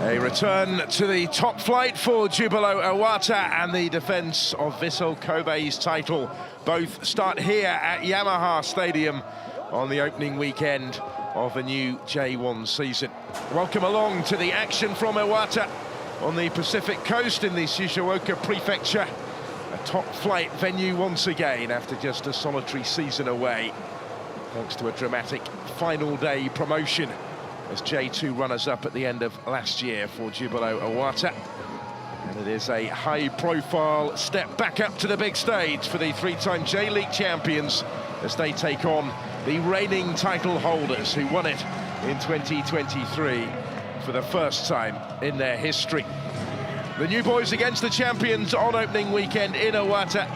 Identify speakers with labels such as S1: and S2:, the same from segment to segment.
S1: A return to the top flight for Jubilo Iwata and the defence of Vissel Kobe's title. Both start here at Yamaha Stadium on the opening weekend of a new J1 season. Welcome along to the action from Iwata on the Pacific coast in the Shizuoka prefecture. A top flight venue once again after just a solitary season away, thanks to a dramatic final day promotion as J2 runners-up at the end of last year for Jubilo Iwata. And it is a high-profile step back up to the big stage for the three-time J.League champions as they take on the reigning title holders who won it in 2023 for the first time in their history. The new boys against the champions on opening weekend in Iwata.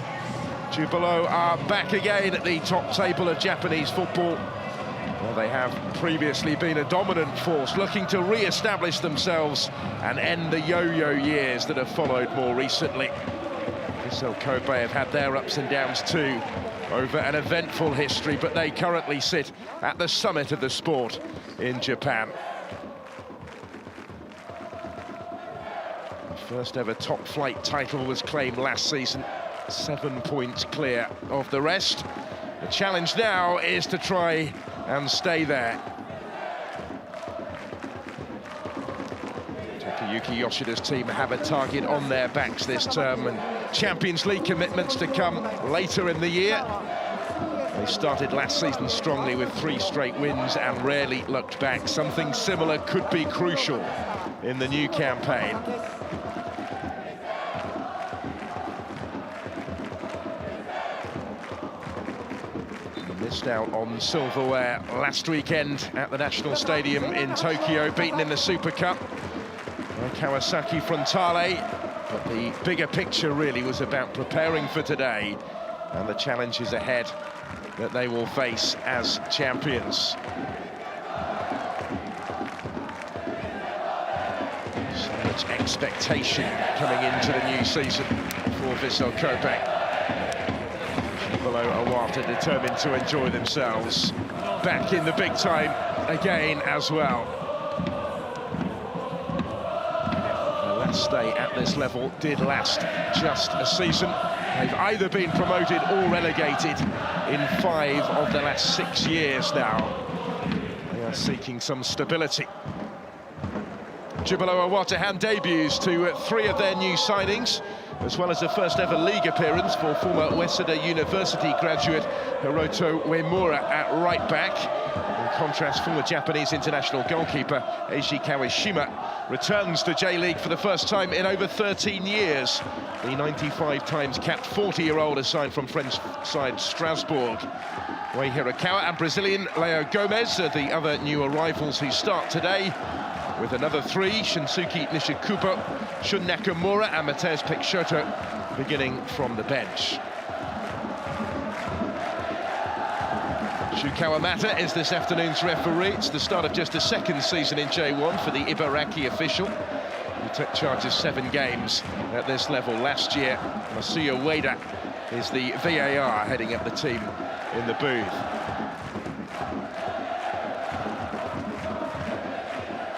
S1: Jubilo are back again at the top table of Japanese football. Well, they have previously been a dominant force, looking to re-establish themselves and end the yo-yo years that have followed more recently. Vissel Kobe have had their ups and downs too over an eventful history, but they currently sit at the summit of the sport in Japan. The first ever top flight title was claimed last season, 7 points clear of the rest. The challenge now is to try and stay there. Takayuki Yoshida's team have a target on their backs this term, and Champions League commitments to come later in the year. They started last season strongly with 3 straight wins and rarely looked back. Something similar could be crucial in the new campaign. Missed out on silverware last weekend at the National Stadium in Tokyo, beaten in the Super Cup by Kawasaki Frontale. But the bigger picture really was about preparing for today and the challenges ahead that they will face as champions. So much expectation coming into the new season for Vissel Kobe. Jubilo Iwata determined to enjoy themselves back in the big time again as well. Their last stay at this level did last just a season. They've either been promoted or relegated in 5 of the last 6 years now. They are seeking some stability. Jubilo Iwata hand debuts to 3 of their new signings, as well as the first ever league appearance for former Waseda University graduate Hiroto Uemura at right back. In contrast, former Japanese international goalkeeper Eiji Kawashima returns to J-League for the first time in over 13 years. The 95 times capped 40-year-old assigned from French side Strasbourg. Wei Hirakawa and Brazilian Leo Gomez are the other new arrivals who start today, with another 3, Shinsuke Nishikubo, Shun Nakamura and Mateus Peixoto beginning from the bench. Shu Kawamata is this afternoon's referee. It's the start of just a 2nd season in J1 for the Ibaraki official, who took charge of 7 games at this level last year. Masuya Ueda is the VAR heading up the team in the booth.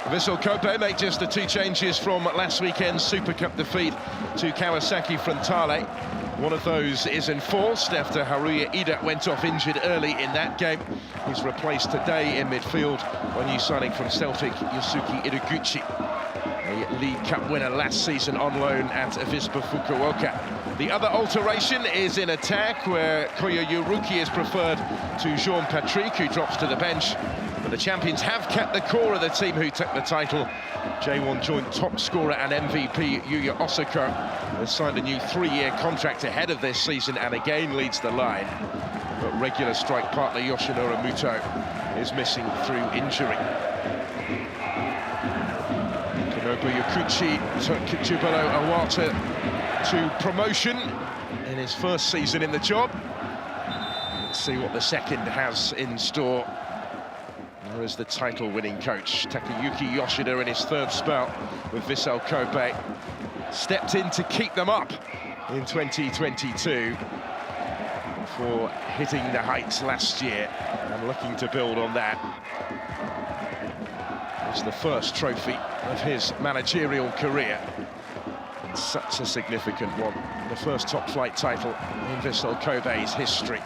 S1: Vissel Kobe make just the 2 changes from last weekend's Super Cup defeat to Kawasaki Frontale. One of those is enforced after Haruya Ida went off injured early in that game. He's replaced today in midfield by new signing from Celtic, Yosuke Ideguchi, a League Cup winner last season on loan at Avispa Fukuoka. The other alteration is in attack, where Koya Yuruki is preferred to Jean-Patrick, who drops to the bench. But the champions have kept the core of the team who took the title. J1 joint top scorer and MVP Yuya Osaka has signed a new 3-year contract ahead of this season and again leads the line. But regular strike partner Yoshinori Muto is missing through injury. Kanobu Yakuchi took Jubilo Iwata to promotion in his first season in the job. Let's see what the second has in store. There is the title-winning coach, Takayuki Yoshida, in his 3rd spell with Vissel Kobe. Stepped in to keep them up in 2022 before hitting the heights last year and looking to build on that. It's the first trophy of his managerial career. It's such a significant one. The first top-flight title in Vissel Kobe's history.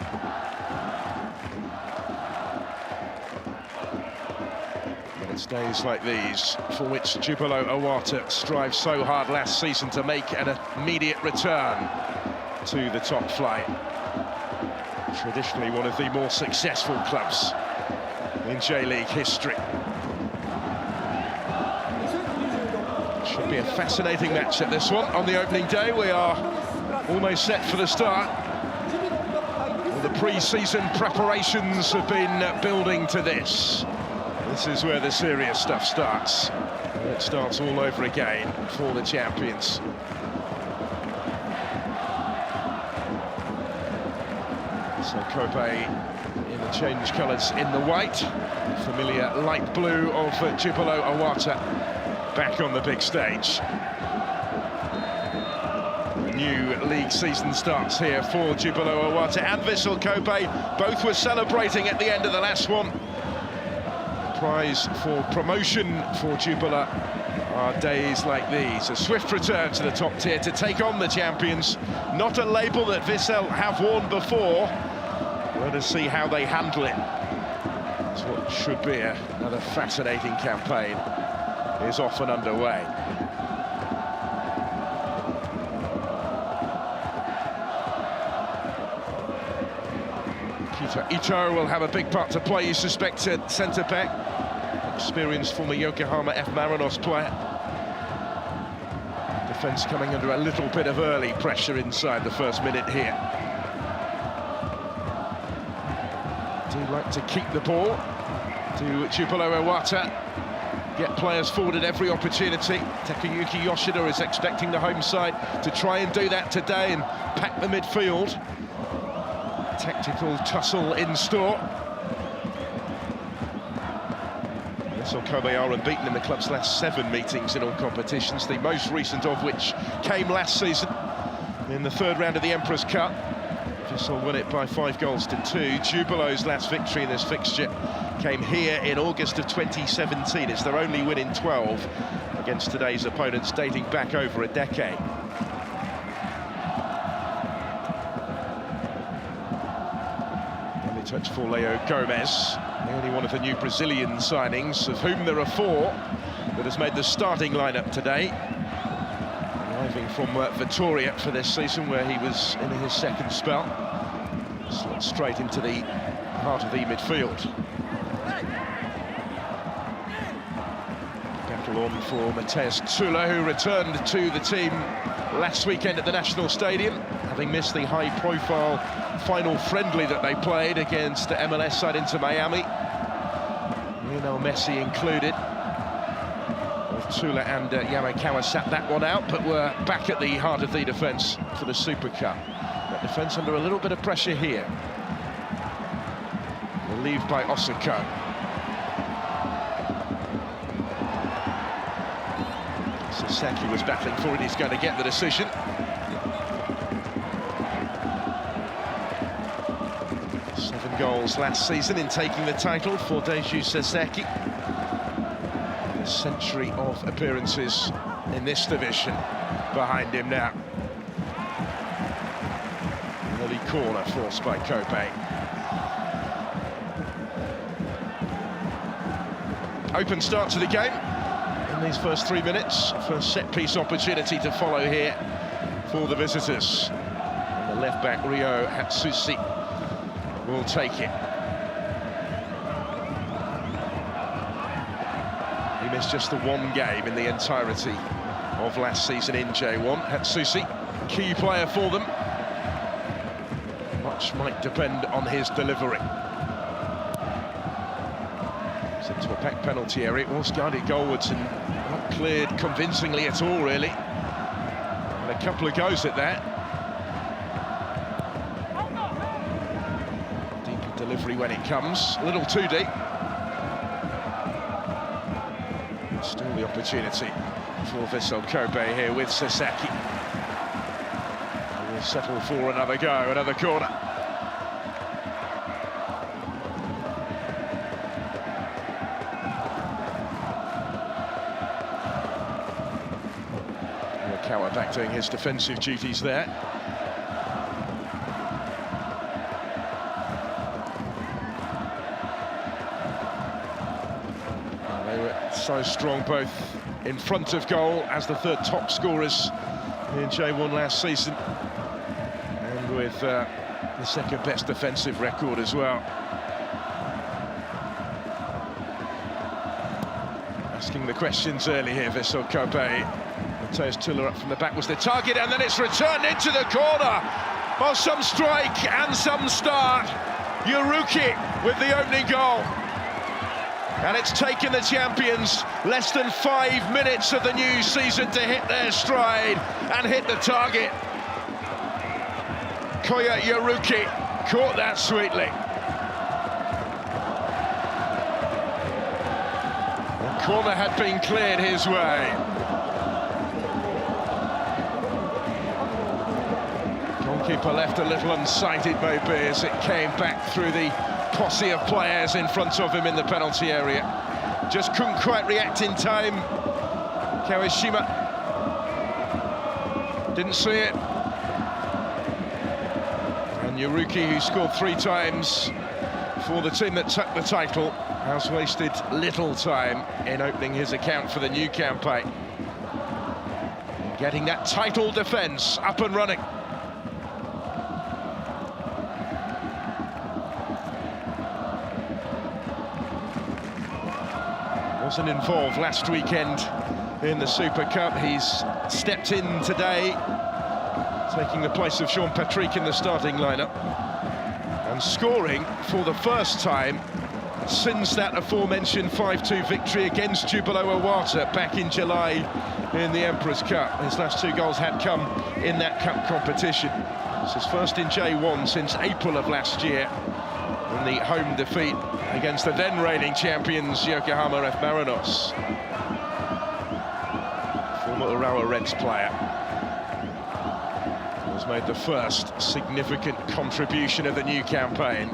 S1: And it's days like these for which Jubilo Iwata strives so hard last season to make an immediate return to the top flight. Traditionally one of the more successful clubs in J-League history. Should be a fascinating matchup, this one, on the opening day. We are almost set for the start. Well, the pre-season preparations have been building to this. This is where the serious stuff starts. And it starts all over again for the champions. So Kobe in the change colours in the white. Familiar light blue of Jubilo Iwata back on the big stage. The new league season starts here for Jubilo Iwata and Vissel Kobe. Both were celebrating at the end of the last one. The prize for promotion for Jubilo are days like these. A swift return to the top tier to take on the champions. Not a label that Vissel have worn before. Let us see how they handle it. It's what should be another fascinating campaign is off and underway. Ito will have a big part to play, you suspect, at centre-back. Experienced former Yokohama F. Marinos player. Defence coming under a little bit of early pressure inside the first minute here. Do like to keep the ball to Jubilo Iwata. Get players forward at every opportunity. Takayuki Yoshida is expecting the home side to try and do that today and pack the midfield. Tactical tussle in store. Vissel Kobe are unbeaten in the club's last 7 meetings in all competitions, the most recent of which came last season in the 3rd round of the Emperor's Cup. Vissel won it by 5-2. Jubilo's last victory in this fixture came here in August of 2017. It's their only win in 12 against today's opponents, dating back over a decade. Early touch for Leo Gomez, the only one of the new Brazilian signings, of whom there are 4, that has made the starting lineup today. Arriving from Vitoria for this season, where he was in his 2nd spell. Slots straight into the heart of the midfield. Battle on for Matez Tula, who returned to the team last weekend at the National Stadium, having missed the high-profile final friendly that they played against the MLS side Inter Miami. Lionel Messi included. Tula and Yamakawa sat that one out, but were back at the heart of the defence for the Super Cup. That defence under a little bit of pressure here. Relieved by Osako. Sasaki was battling for it, he's going to get the decision. Seven goals last season in taking the title for Deju Sasaki. A century of appearances in this division behind him now. Early corner forced by Kobe. Open start to the game in these first 3 minutes. First set-piece opportunity to follow here for the visitors. And the left-back Ryo Hatsushi will take it. He missed just the 1 game in the entirety of last season in J1. Hatsushi, key player for them. Much might depend on his delivery. Sent to a back penalty area. It was guided goalwards and not cleared convincingly at all, really. And a couple of goes at that. Deep delivery when it comes. A little too deep. Still the opportunity for Vissel Kobe here with Sasaki. He will settle for another go, another corner. Kawa back doing his defensive duties there. They were so strong both in front of goal as the third top scorers in J1 last season, and with the second best defensive record as well. Asking the questions early here, Vissel Kobe. Mateus Tuller up from the back was the target, and then it's returned into the corner. Well, some strike and some start. Yuruki with the opening goal. And it's taken the champions less than 5 minutes of the new season to hit their stride and hit the target. Koya Yuruki caught that sweetly. The corner had been cleared his way. Goalkeeper left a little unsighted maybe as it came back through the posse of players in front of him in the penalty area. Just couldn't quite react in time. Kawashima didn't see it. And Yuruki, who scored 3 times for the team that took the title, has wasted little time in opening his account for the new campaign. Getting that title defence up and running. Wasn't involved last weekend in the Super Cup. He's stepped in today, taking the place of Sean Patrick in the starting lineup, and scoring for the first time since that aforementioned 5-2 victory against Jubilo Iwata back in July in the Emperor's Cup. His last 2 goals had come in that cup competition. It's his first in J1 since April of last year, in the home defeat against the then reigning champions Yokohama F. Marinos. Former Urawa Reds player has made the first significant contribution of the new campaign.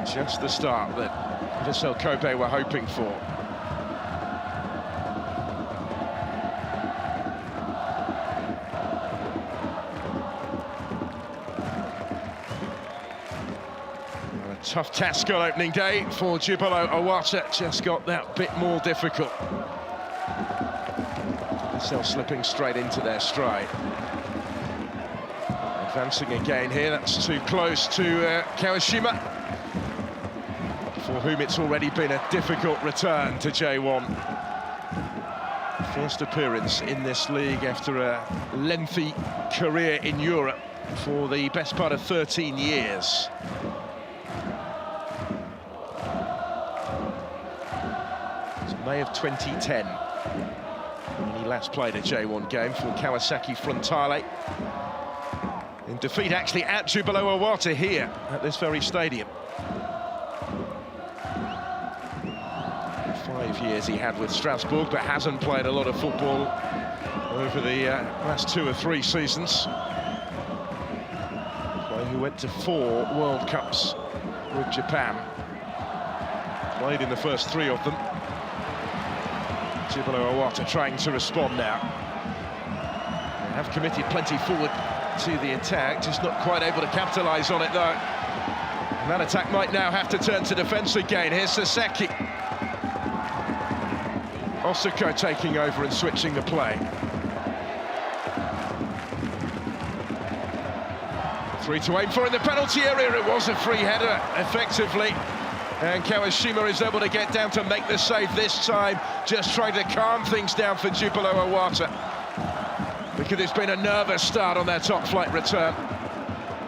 S1: Just the start that Vissel Kobe were hoping for. Tough task on opening day for Jubilo Iwata, just got that bit more difficult. Vissel slipping straight into their stride. Advancing again here, that's too close to Kawashima, for whom it's already been a difficult return to J1. First appearance in this league after a lengthy career in Europe for the best part of 13 years. May of 2010, when he last played a J1 game for Kawasaki Frontale, in defeat actually at Jubilo Iwata here at this very stadium. 5 years he had with Strasbourg, but hasn't played a lot of football over the last 2 or 3 seasons. Player who went to 4 World Cups with Japan, played in the first 3 of them. Jubilo Iwata trying to respond now. They have committed plenty forward to the attack, just not quite able to capitalise on it though. And that attack might now have to turn to defence again. Here's Saseki. Osako taking over and switching the play. 3 to aim for in the penalty area. It was a free header, effectively. And Kawashima is able to get down to make the save this time, just trying to calm things down for Jubilo Iwata, because it's been a nervous start on their top flight return.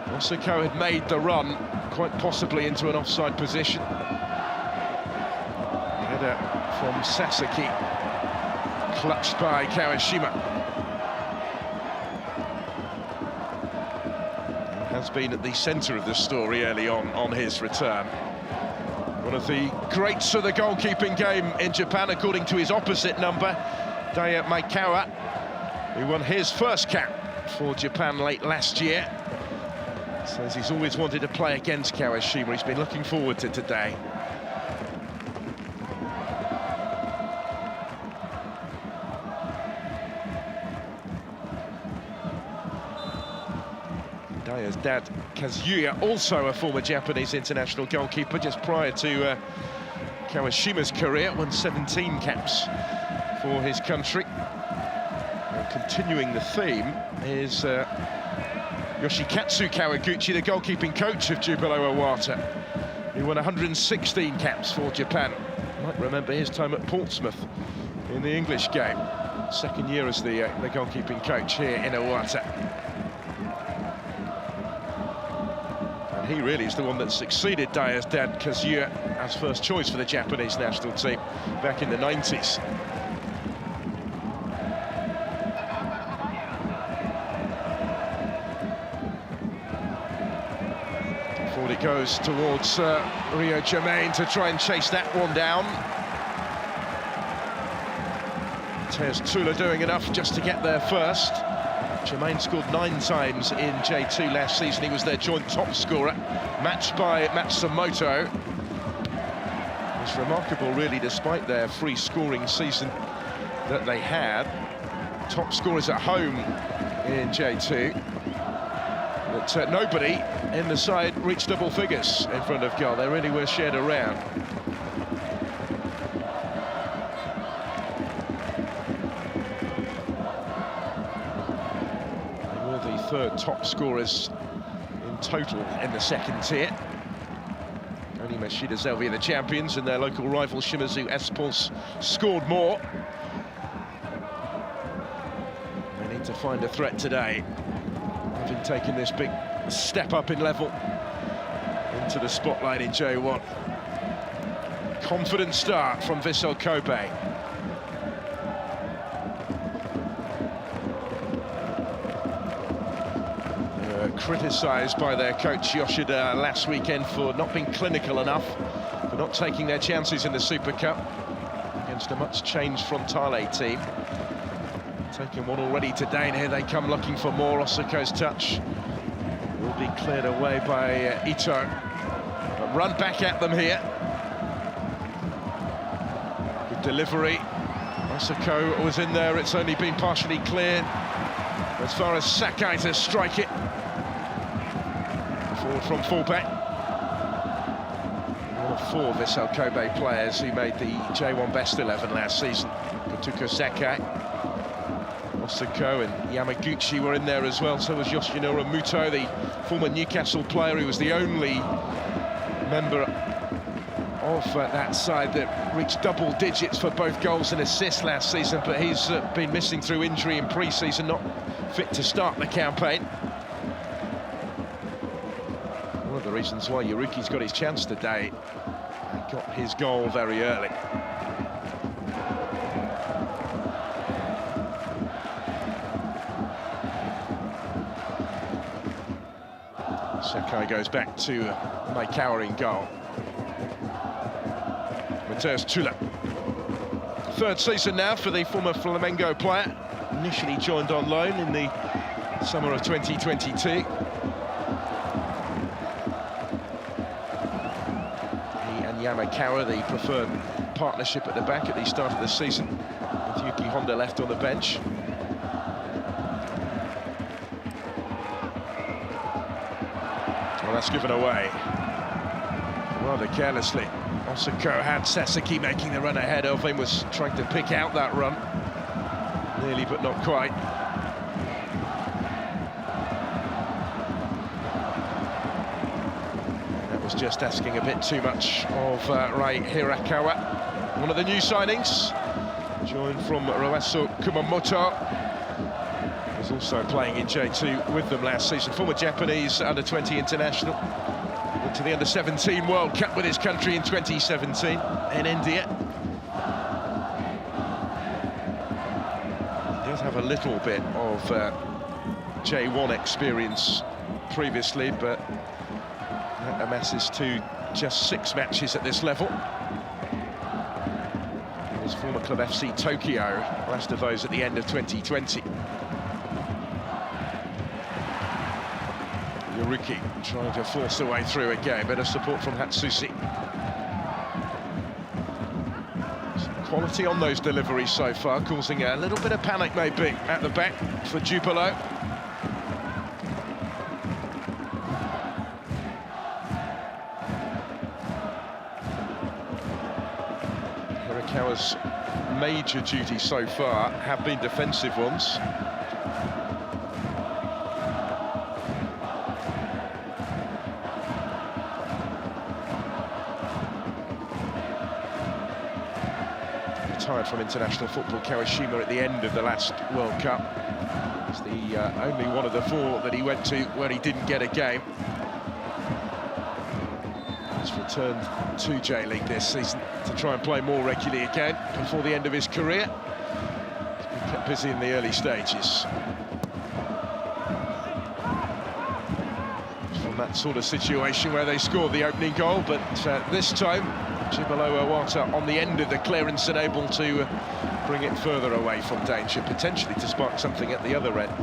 S1: Osako had made the run, quite possibly into an offside position. Header from Saseki, clutched by Kawashima. Has been at the centre of the story early on his return. One of the greats of the goalkeeping game in Japan, according to his opposite number, Daya Maekawa, who won his first cap for Japan late last year. Says he's always wanted to play against Kawashima. He's been looking forward to today. Daya's dad, Kazuya, also a former Japanese international goalkeeper, just prior to Kawashima's career, won 17 caps for his country. And continuing the theme is Yoshikatsu Kawaguchi, the goalkeeping coach of Jubilo Iwata. He won 116 caps for Japan. You might remember his time at Portsmouth in the English game. Second year as the goalkeeping coach here in Iwata. And he really is the one that succeeded Daya's dad, Kazuya, as first choice for the Japanese national team back in the 90s. It goes towards Rio Germain to try and chase that one down. There's Tula doing enough just to get there first. Germain scored 9 times in J2 last season. He was their joint top scorer, matched by Matsumoto. It's remarkable, really, despite their free scoring season that they had. Top scorers at home in J2. But nobody in the side reached double figures in front of goal. They really were shared around. They were the third top scorers in total in the second tier. Only Mashida Zelvia, the champions, and their local rival Shimazu Espulse scored more. They need to find a threat today. Having taken this big step up in level into the spotlight in J1. Confident start from Vissel Kobe. Criticised by their coach Yoshida last weekend for not being clinical enough, for not taking their chances in the Super Cup against a much changed Frontale team. Taking one already today, and here they come looking for more. Osako's touch will be cleared away by Ito. But run back at them here. Good delivery. Osako was in there, it's only been partially cleared. As far as Sakai to strike it. Forward from fullback. One of 4 Vissel Kobe players who made the J1 Best 11 last season. Kotuko Sakai. Osako and Yamaguchi were in there as well, so was Yoshinori Muto, the former Newcastle player who was the only member of that side that reached double digits for both goals and assists last season, but he's been missing through injury in pre-season, not fit to start the campaign. One of the reasons why Yuruki's got his chance today, he got his goal very early. Sakai goes back to Maikawa in goal. Mateus Tula. Third season now for the former Flamengo player. Initially joined on loan in the summer of 2022. He and Yamakawa, the preferred partnership at the back at the start of the season, with Yuki Honda left on the bench. Well, that's given away rather carelessly. Osako had Sasaki making the run ahead of him, was trying to pick out that run. Nearly, but not quite. That was just asking a bit too much of Rai Hirakawa. One of the new signings, joined from Roasu Kumamoto. Was also playing in J2 with them last season. Former Japanese under-20 international. Went to the under-17 World Cup with his country in 2017 in India. He does have a little bit of J1 experience previously, but that amasses to just 6 matches at this level. His former club FC Tokyo, last of those at the end of 2020. Yuruki trying to force a way through again. Better support from Hatsushi. Some quality on those deliveries so far, causing a little bit of panic maybe at the back for Jubilo. Ishikawa's major duties so far have been defensive ones. Retired from international football, Kawashima, at the end of the last World Cup. It's the only one of the four that he went to where he didn't get a game. He's returned to J-League this season to try and play more regularly again before the end of his career. He's been kept busy in the early stages. From that sort of situation where they scored the opening goal, but this time Jubilo Iwata on the end of the clearance and able to bring it further away from danger, potentially to spark something at the other end.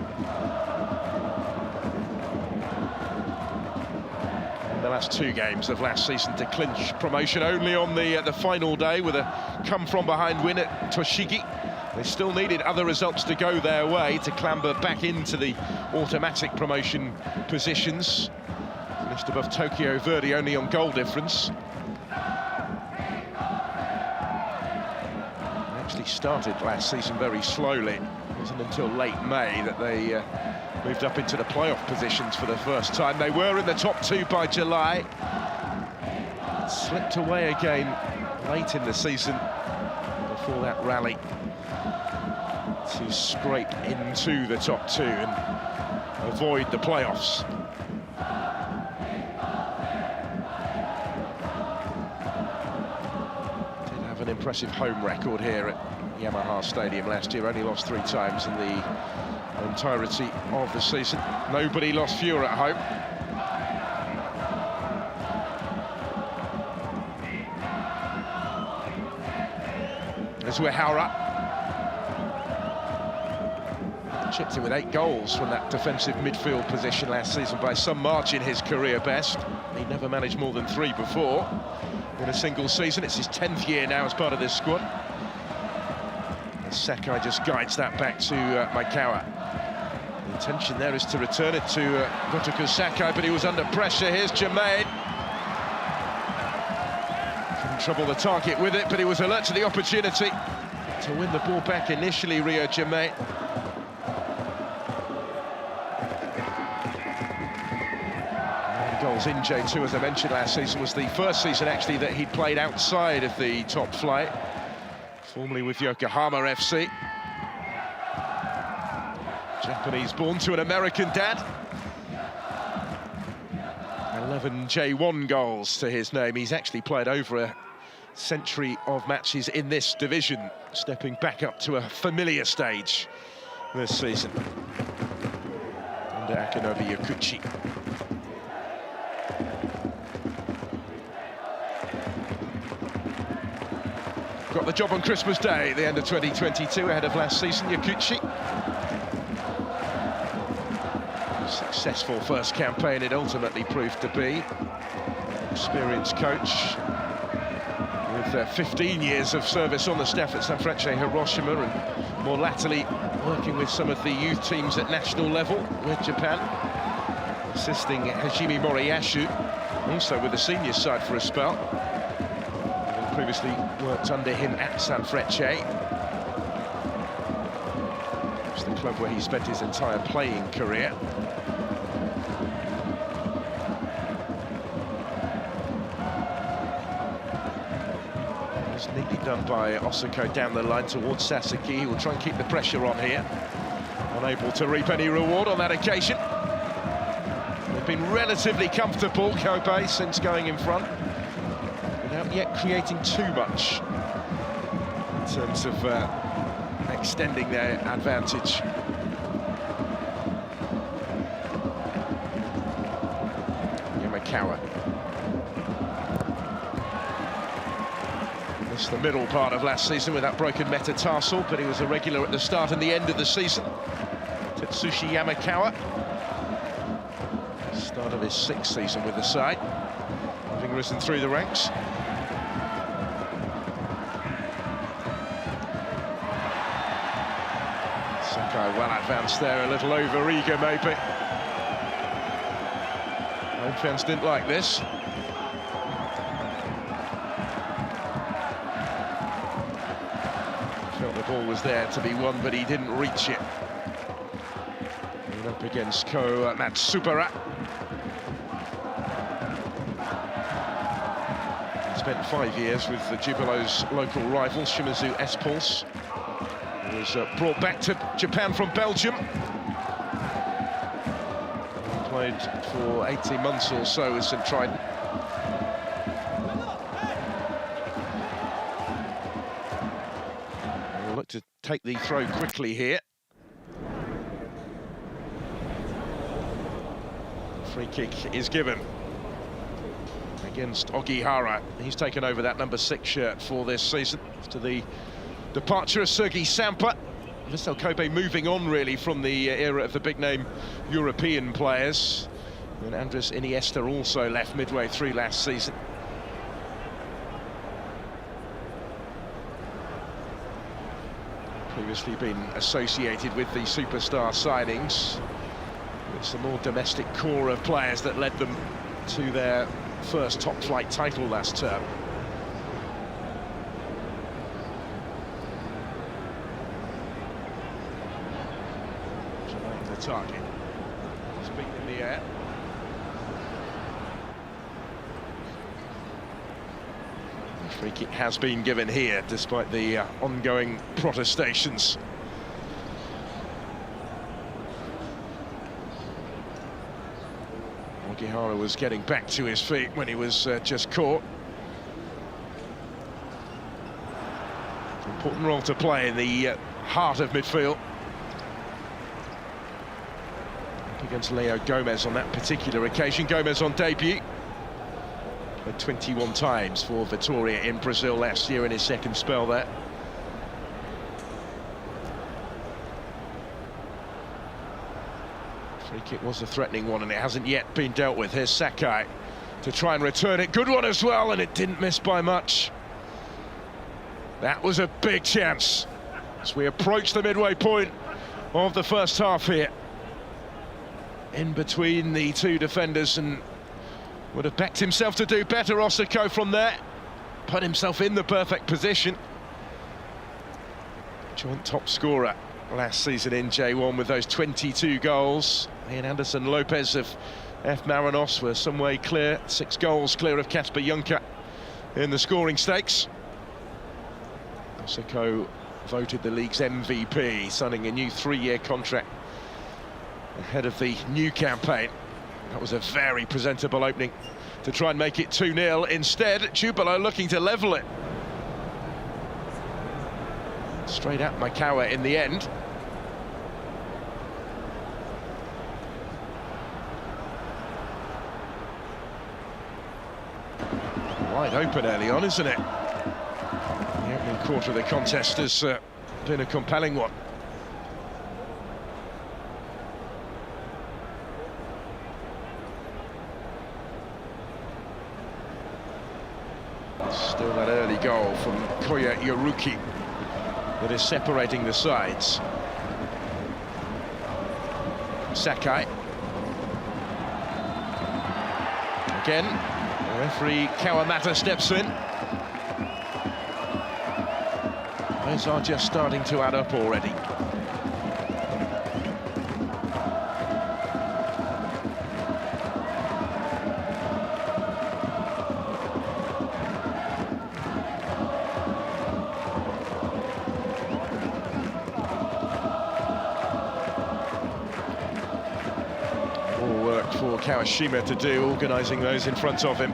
S1: The last two games of last season to clinch promotion, only on the final day with a come-from-behind win at Toshigi. They still needed other results to go their way to clamber back into the automatic promotion positions. Finished above Tokyo Verdy only on goal difference. Actually started last season very slowly. It wasn't until late May that they moved up into the playoff positions for the first time. They were in the top two by July. Slipped away again late in the season before that rally to scrape into the top two and avoid the playoffs. Did have an impressive home record here at Yamaha Stadium last year. Only lost 3 times in the entirety of the season. Nobody lost fewer at home. There's Uehara. Chipped in with 8 goals from that defensive midfield position last season, by some margin his career best. He never managed more than 3 before in a single season. It's his 10th year now as part of this squad. And Sakai just guides that back to Maikawa. The intention there is to return it to Gotoku Sakai, but he was under pressure. Here's Jermaine. Couldn't trouble the target with it, but he was alert to the opportunity to win the ball back initially, Rio Jermaine. Goals in J2, as I mentioned, last season was the first season actually that he'd played outside of the top flight, formerly with Yokohama FC. Japanese born to an American dad. 11 J1 goals to his name. He's actually played over a century of matches in this division, stepping back up to a familiar stage this season under Akinobu Yakuchi. Got the job on Christmas Day at the end of 2022, ahead of last season, Yakuchi. Successful first campaign it ultimately proved to be. Experienced coach with 15 years of service on the staff at Sanfrecce Hiroshima, and more latterly working with some of the youth teams at national level with Japan. Assisting Hajime Moriyasu, also with the senior side for a spell. Previously worked under him at Sanfrecce. It's the club where he spent his entire playing career. It was neatly done by Osako down the line towards Sasaki. He will try and keep the pressure on here. Unable to reap any reward on that occasion. They've been relatively comfortable, Kobe, since going in front, without yet creating too much in terms of extending their advantage. Yamakawa. Missed the middle part of last season with that broken metatarsal, but he was a regular at the start and the end of the season. Tetsushi Yamakawa. Start of his 6th season with the side, having risen through the ranks. Sakai well advanced there, a little over-eager maybe. Home fans didn't like this. ball was there to be won, but he didn't reach it. And up against Matsubara. Spent 5 years with the Jubilo's local rival, Shimizu S-Pulse. He was brought back to Japan from Belgium. He played for 18 months or so with St. Trident. We'll look to take the throw quickly here. Free kick is given against Ogihara. He's taken over that number 6 shirt for this season after the departure of Sergi Sampa. Vissel Kobe moving on really from the era of the big name European players. And Andres Iniesta also left midway through last season. Previously been associated with the superstar signings. It's the more domestic core of players that led them to their first top-flight title last term. The target. It's beaten in the air. The free kick has been given here, despite the ongoing protestations. Ogihara was getting back to his feet when he was just caught. Important role to play in the heart of midfield. Up against Leo Gomez on that particular occasion. Gomez on debut. Played 21 times for Vitória in Brazil last year in his second spell there. Free kick was a threatening one, and it hasn't yet been dealt with. Here's Sakai to try and return it. Good one as well, and it didn't miss by much. That was a big chance as we approach the midway point of the first half here. In between the two defenders, and would have backed himself to do better. Osako from there, put himself in the perfect position. Joint top scorer last season in J1 with those 22 goals. He and Anderson Lopez of F. Marinos were some way clear, 6 goals clear of Kasper Juncker in the scoring stakes. Osako voted the league's MVP, signing a new 3-year contract ahead of the new campaign. That was a very presentable opening to try and make it 2-0. Instead, Jubilo looking to level it. Straight at Makawa in the end. Wide open early on, isn't it? The opening quarter of the contest has been a compelling one. Still that early goal from Koya Yoruki that is separating the sides. Sakai. Again, referee Kawamata steps in. Those are just starting to add up already. For Kawashima to do, organising those in front of him.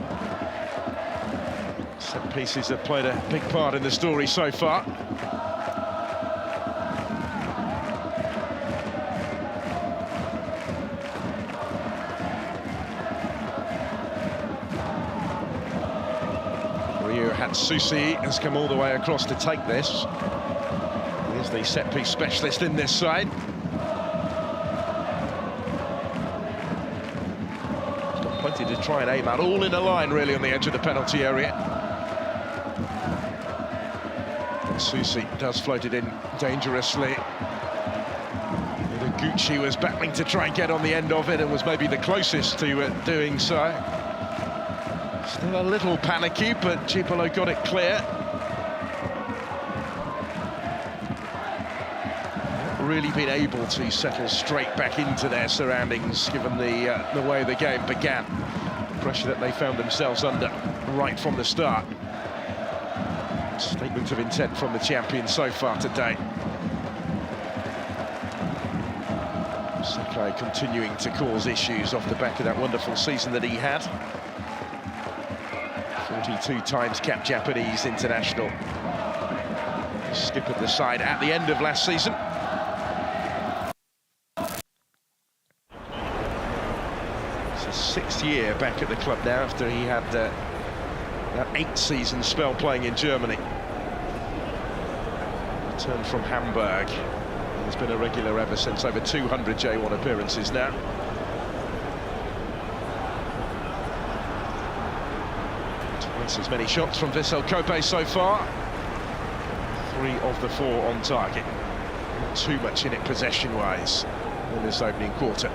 S1: Set pieces have played a big part in the story so far. Ryu Hatsushi has come all the way across to take this. He's the set-piece specialist in this side. Plenty to try and aim at, all in a line really on the edge of the penalty area. Susi does float it in dangerously. Gucci was battling to try and get on the end of it and was maybe the closest to doing so. Still a little panicky, but Jubilo got it clear. really been able to settle straight back into their surroundings, given the way the game began. The pressure that they found themselves under right from the start. Statement of intent from the champion so far today. Sakai continuing to cause issues off the back of that wonderful season that he had. 42 times capped Japanese international. Skip at the side at the end of last season. It's his 6th year back at the club now after he had that 8-season spell playing in Germany. Returned from Hamburg. He's been a regular ever since, over 200 J1 appearances now. Twice as many shots from Vissel Kobe so far. 3 of the 4 on target. Not too much in it possession-wise in this opening quarter.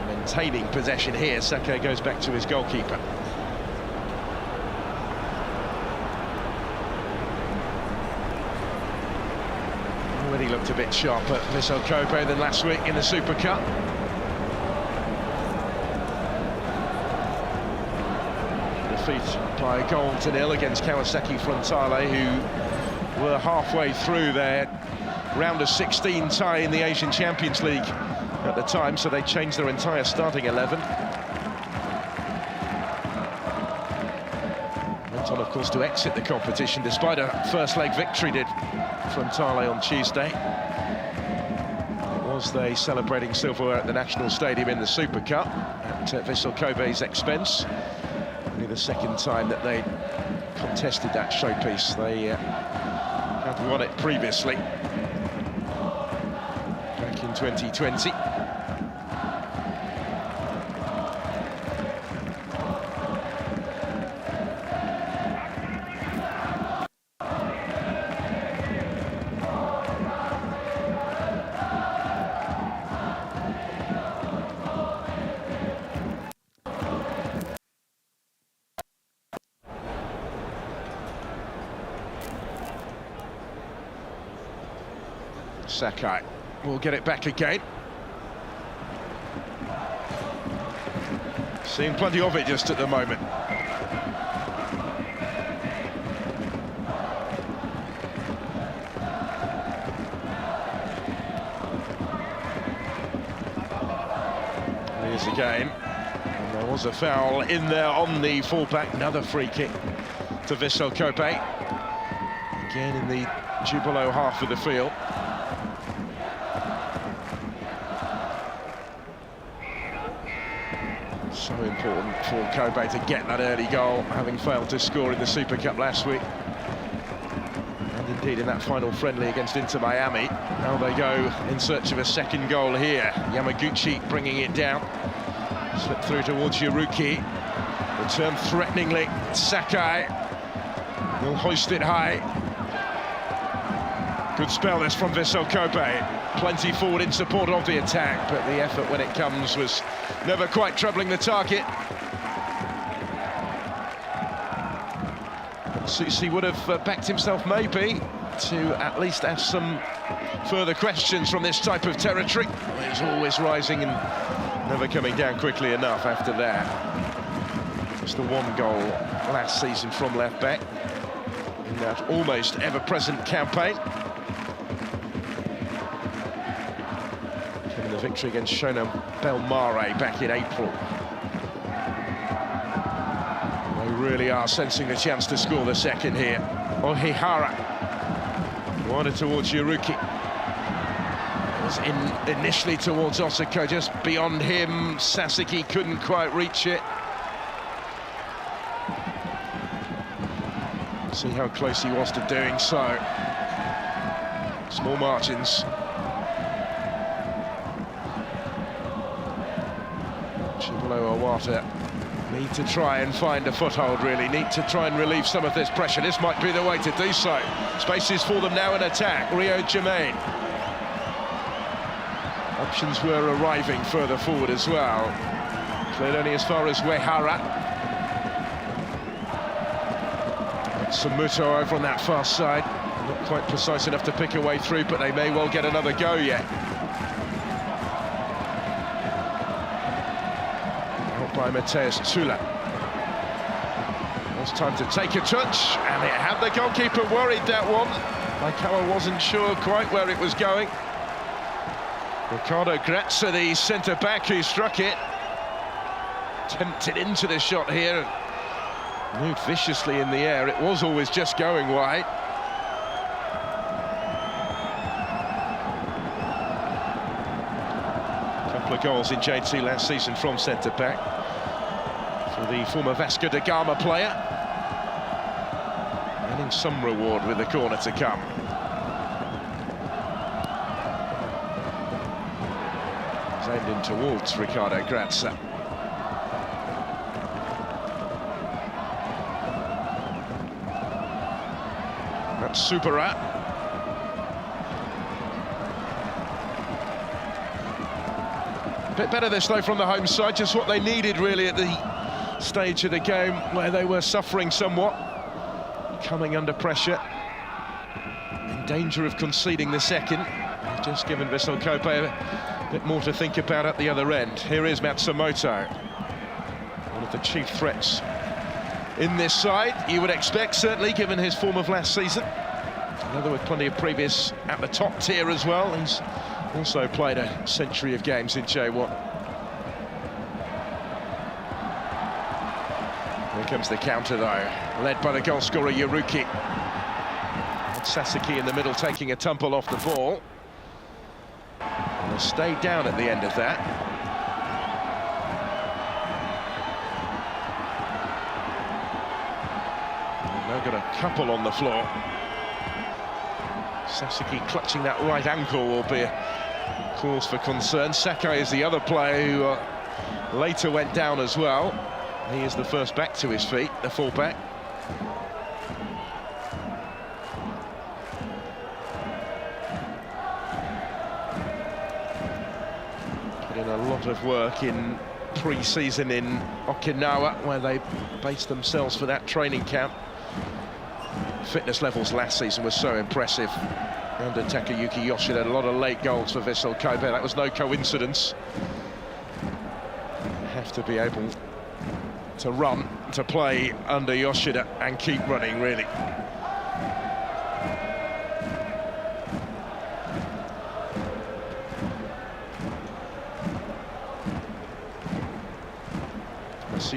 S1: Maintaining possession here, Sakai goes back to his goalkeeper. Already looked a bit sharper, Vissel Kobe, than last week in the Super Cup. Defeat by a goal to nil against Kawasaki Frontale, who were halfway through their round of 16 tie in the Asian Champions League at the time, so they changed their entire starting 11. Went on, of course, to exit the competition despite a first leg victory, did Frontale on Tuesday. It was they celebrating silverware at the National Stadium in the Super Cup at Vissel Kobe's expense. Only the 2nd time that they contested that showpiece. They had won it previously back in 2020. Sakai will get it back again. Seeing plenty of it just at the moment. Here's again. And there was a foul in there on the fullback. Another free kick to Vissel Kobe. Again in the Jubilo half of the field. So important for Kobe to get that early goal, having failed to score in the Super Cup last week. And indeed in that final friendly against Inter Miami. Now they go in search of a 2nd goal here. Yamaguchi bringing it down. Slip through towards Yuruki. Return threateningly. Sakai will hoist it high. Good spell this from Vissel Kobe. Plenty forward in support of the attack, but the effort when it comes was never quite troubling the target. Susi would have backed himself maybe to at least have some further questions from this type of territory. He's always rising and never coming down quickly enough after that. Just the 1 goal last season from left back in that almost ever-present campaign. The victory against Shona Belmare back in April. They really are sensing the chance to score the 2nd here. Ohihara wanted towards Yuruki. It was initially towards Osako, just beyond him. Sasaki couldn't quite reach it. See how close he was to doing so. Small margins. Jubilo Iwata need to try and find a foothold, really. Need to try and relieve some of this pressure. This might be the way to do so. Spaces for them now in attack. Rio Germain. Options were arriving further forward as well. Cleared only as far as Uehara. Samuto over on that far side. Not quite precise enough to pick a way through, but they may well get another go yet. Out by Mateus Tula. It's time to take a touch, and it had the goalkeeper worried, that one. Maikawa wasn't sure quite where it was going. Ricardo Grazza, the centre-back who struck it, tempted into the shot here, and moved viciously in the air. It was always just going wide. A couple of goals in J2 last season from centre-back for the former Vasco da Gama player. Earning some reward with the corner to come. Aimed in towards Ricardo Grazza. That's Supera. Bit better this though from the home side, just what they needed really at the stage of the game where they were suffering somewhat, coming under pressure, in danger of conceding the second. Just given Vissel Kobe a bit more to think about at the other end. Here is Matsumoto, one of the chief threats in this side, you would expect, certainly, given his form of last season. Another with plenty of previous at the top tier as well. He's also played a century of games in J1. Here comes the counter, though, led by the goalscorer Yuruki. Sasaki in the middle taking a tumble off the ball. Stayed down at the end of that. Now got a couple on the floor. Sasaki clutching that right ankle will be a cause for concern. Sakai is the other player who later went down as well. He is the first back to his feet, the full-back. A lot of work in pre-season in Okinawa, where they based themselves for that training camp. Fitness levels last season was so impressive. Under Takayuki Yoshida, a lot of late goals for Vissel Kobe. That was no coincidence. You have to be able to run, to play under Yoshida and keep running, really.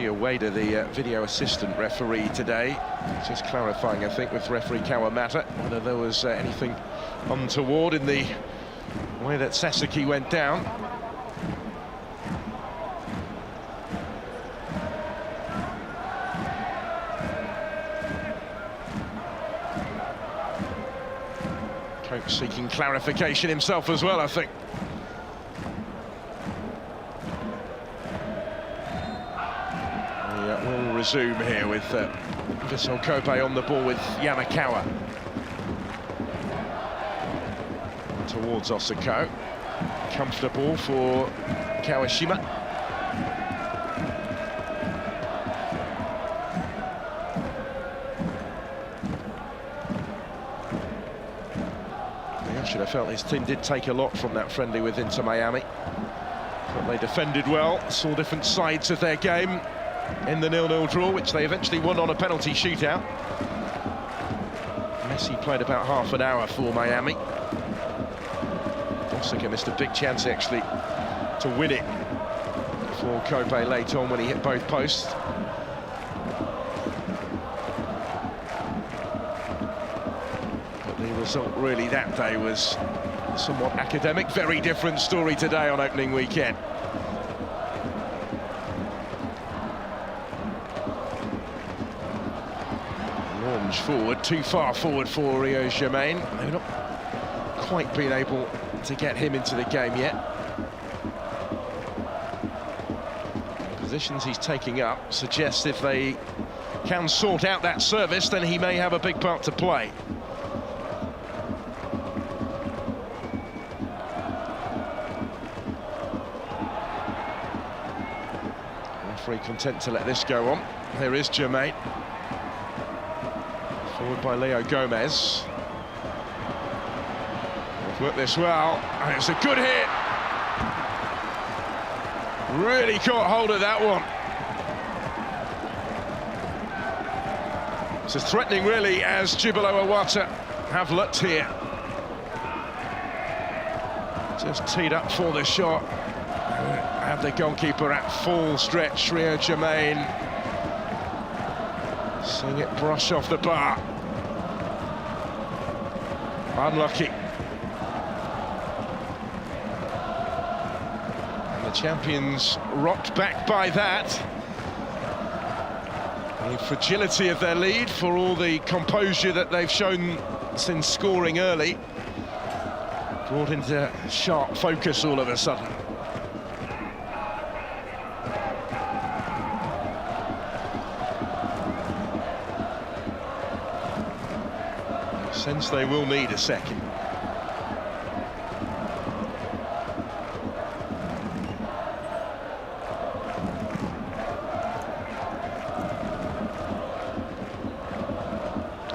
S1: Ueda, the video assistant referee today, just clarifying, I think, with referee Kawamata, whether there was anything untoward in the way that Sasaki went down. Coach seeking clarification himself as well, I think. We'll resume here with Vissel Kobe on the ball with Yamakawa. Towards Osako. Comfortable for Kawashima. Yoshida felt his team did take a lot from that friendly with Inter Miami. But they defended well, saw different sides of their game in the 0-0 draw, which they eventually won on a penalty shootout. Messi played about half an hour for Miami. Osaka missed a big chance, actually, to win it for Kobe late on when he hit both posts. But the result really that day was somewhat academic. Very different story today on opening weekend. Forward, too far forward for Rio Germain. They've not quite been able to get him into the game yet. The positions he's taking up suggests if they can sort out that service, then he may have a big part to play. Referee content to let this go on. There is Germain. Forward by Leo Gomez. Worked this well, and it's a good hit. Really caught hold of that one. It's as threatening, really, as Jubilo Iwata have looked here. Just teed up for the shot. Have the goalkeeper at full stretch, Rio Jermaine. Seeing it brush off the bar. Unlucky. And the champions rocked back by that. The fragility of their lead, for all the composure that they've shown since scoring early, brought into sharp focus all of a sudden. Sense they will need a second.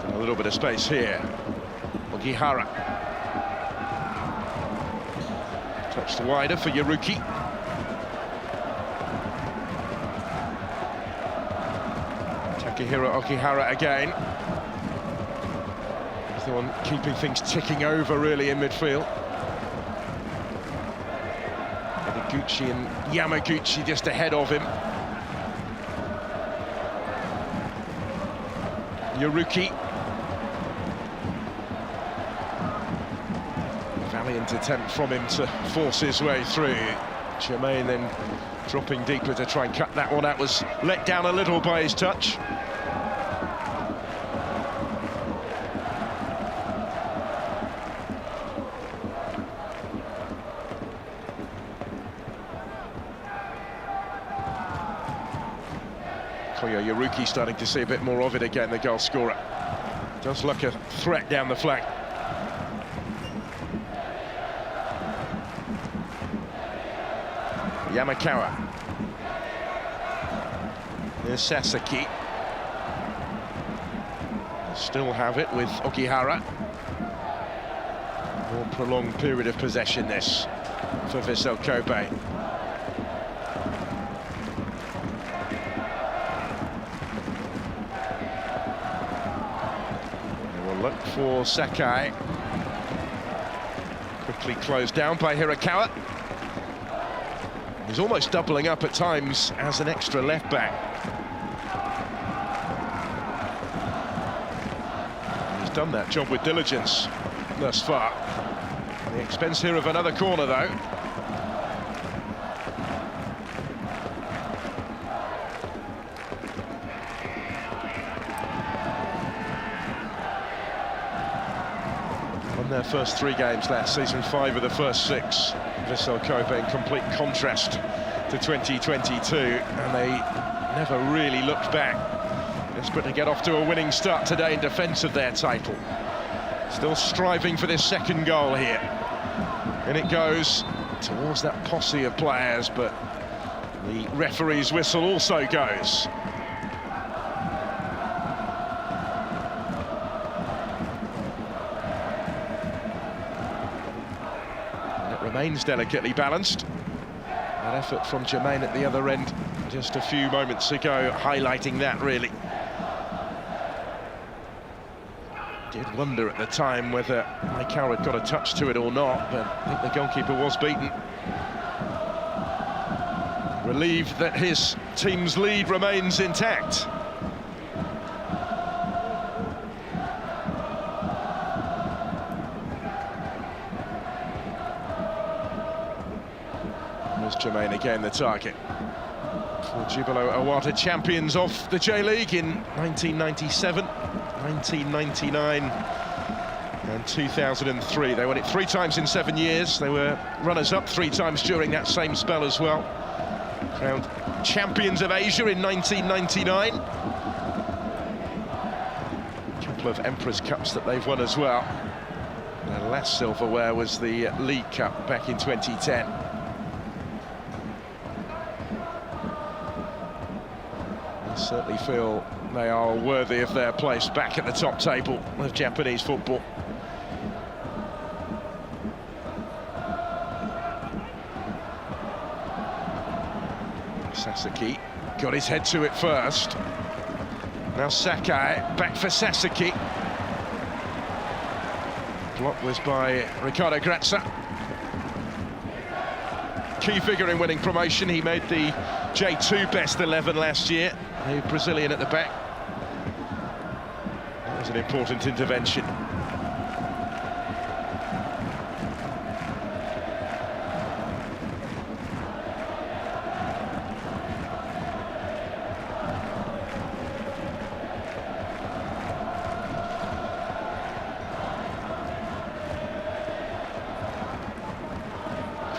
S1: A little bit of space here. Ogihara. Touched wider for Yaruki. Takehiro Ogihara again. The one keeping things ticking over, really, in midfield. Gucci and Yamaguchi just ahead of him. Yaruki. Valiant attempt from him to force his way through. Jermaine then dropping deeper to try and cut that one out. Was let down a little by his touch. Yaruki starting to see a bit more of it again, the goal scorer. Does look a threat down the flank. Yamakawa. There's Sasaki. Still have it with Ogihara. More prolonged period of possession this for Vissel Kobe. Look for Sakai. Quickly closed down by Hirakawa. He's almost doubling up at times as an extra left back. He's done that job with diligence thus far. At the expense here of another corner, though. Their first 3 games last season, 5 of the first 6. Vissel Kobe in complete contrast to 2022, and they never really looked back. Desperate to get off to a winning start today in defence of their title. Still striving for this second goal here. And it goes towards that posse of players, but the referee's whistle also goes. Remains delicately balanced. That effort from Jermaine at the other end just a few moments ago, highlighting that, really. Did wonder at the time whether Maikawa had got a touch to it or not, but I think the goalkeeper was beaten. Relieved that his team's lead remains intact. Jermaine again the target for Jubilo Iwata, champions of the J-League in 1997, 1999 and 2003. They won it 3 times in 7 years. They were runners-up 3 times during that same spell as well. Crowned champions of Asia in 1999. A couple of Emperor's Cups that they've won as well. Their last silverware was the League Cup back in 2010. Certainly feel they are worthy of their place back at the top table of Japanese football. Sasaki got his head to it first. Now Sakai, back for Sasaki. Block was by Ricardo Grazza. Key figure in winning promotion. He made the J2 best 11 last year. The Brazilian at the back. That was an important intervention.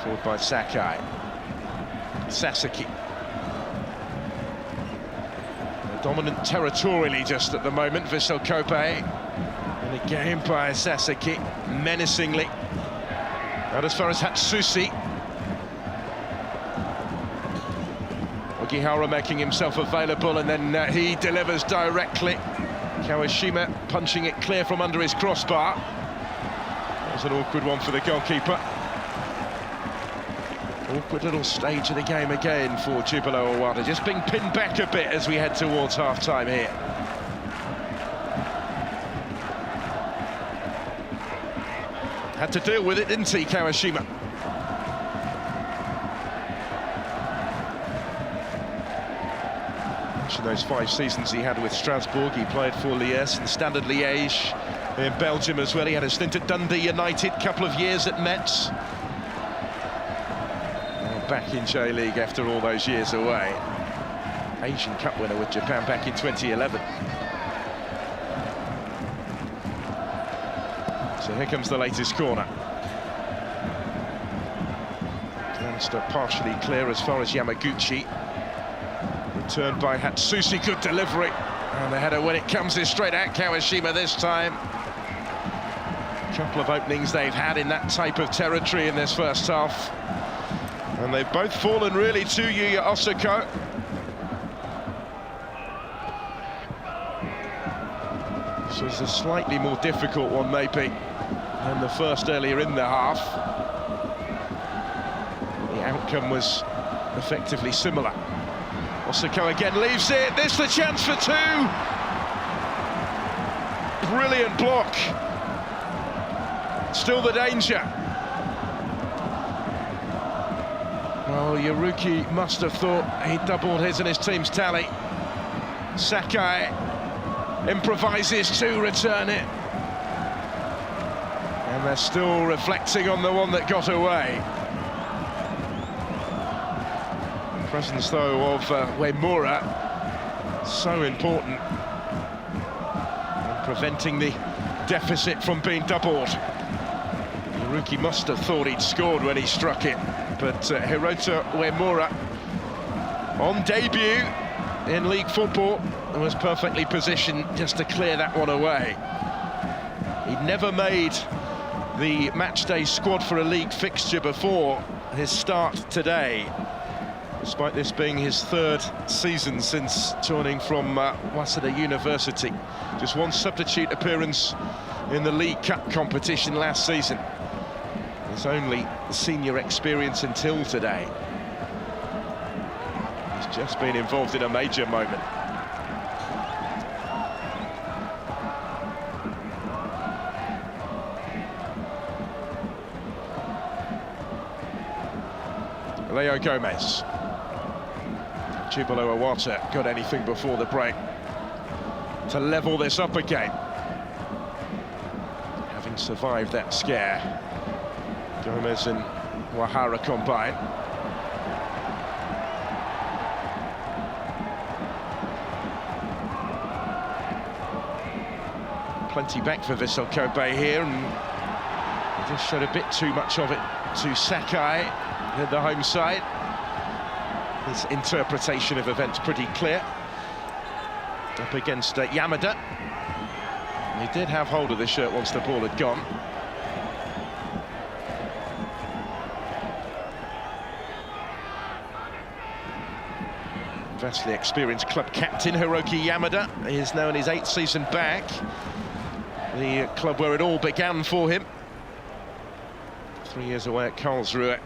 S1: Forward by Sakai. Sasaki. Dominant territorially just at the moment, Vissel Kobe. And again by Sasaki, menacingly. Not as far as Hatsushi. Ogihara making himself available, and then he delivers directly. Kawashima punching it clear from under his crossbar. That was an awkward one for the goalkeeper. Awkward little stage of the game again for Jubilo Iwata, just being pinned back a bit as we head towards half-time here. Had to deal with it, didn't he, Kawashima? Mention those 5 seasons he had with Strasbourg. He played for Liège and Standard Liège in Belgium as well. He had a stint at Dundee United, couple of years at Metz. Back in J.League after all those years away. Asian Cup winner with Japan back in 2011. So here comes the latest corner. Against partially clear as far as Yamaguchi. Returned by Hatsushi, good delivery. And the header, when it comes, is straight at Kawashima this time. A couple of openings they've had in that type of territory in this first half. And they've both fallen really to Yuya Osako. This was a slightly more difficult one, maybe, than the first earlier in the half. The outcome was effectively similar. Osako again leaves it. This the chance for 2. Brilliant block. Still the danger. Well, Yuruki must have thought he doubled his and his team's tally. Sakai improvises to return it. And they're still reflecting on the one that got away. The presence, though, of Uemura, so important in preventing the deficit from being doubled. Yuruki must have thought he'd scored when he struck it. But Hirota Uemura, on debut in league football, was perfectly positioned just to clear that one away. He'd never made the matchday squad for a league fixture before his start today, despite this being his 3rd season since joining from Waseda University. Just one substitute appearance in the League Cup competition last season. His only senior experience until today. He's just been involved in a major moment. Leo Gomez. Jubilo Iwata got anything before the break to level this up again. Having survived that scare. Gomez and Wahara combine. Plenty back for Vissel Kobe here, and just showed a bit too much of it to Sakai at the home side. His interpretation of events pretty clear. Up against Yamada. And he did have hold of the shirt once the ball had gone. Vastly experienced club captain Hiroki Yamada is now in his 8th season back. The club where it all began for him. 3 years away at Karlsruhe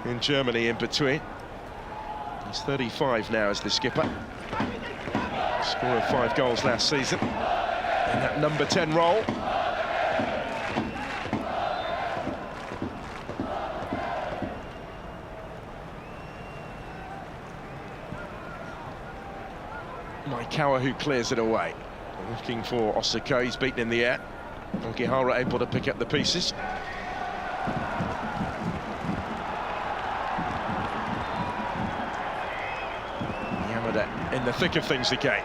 S1: in Germany in between. He's 35 now as the skipper. Score of 5 goals last season in that number 10 role. Maikawa who clears it away. Looking for Osako, he's beaten in the air. Ogihara able to pick up the pieces. Yamada in the thick of things again.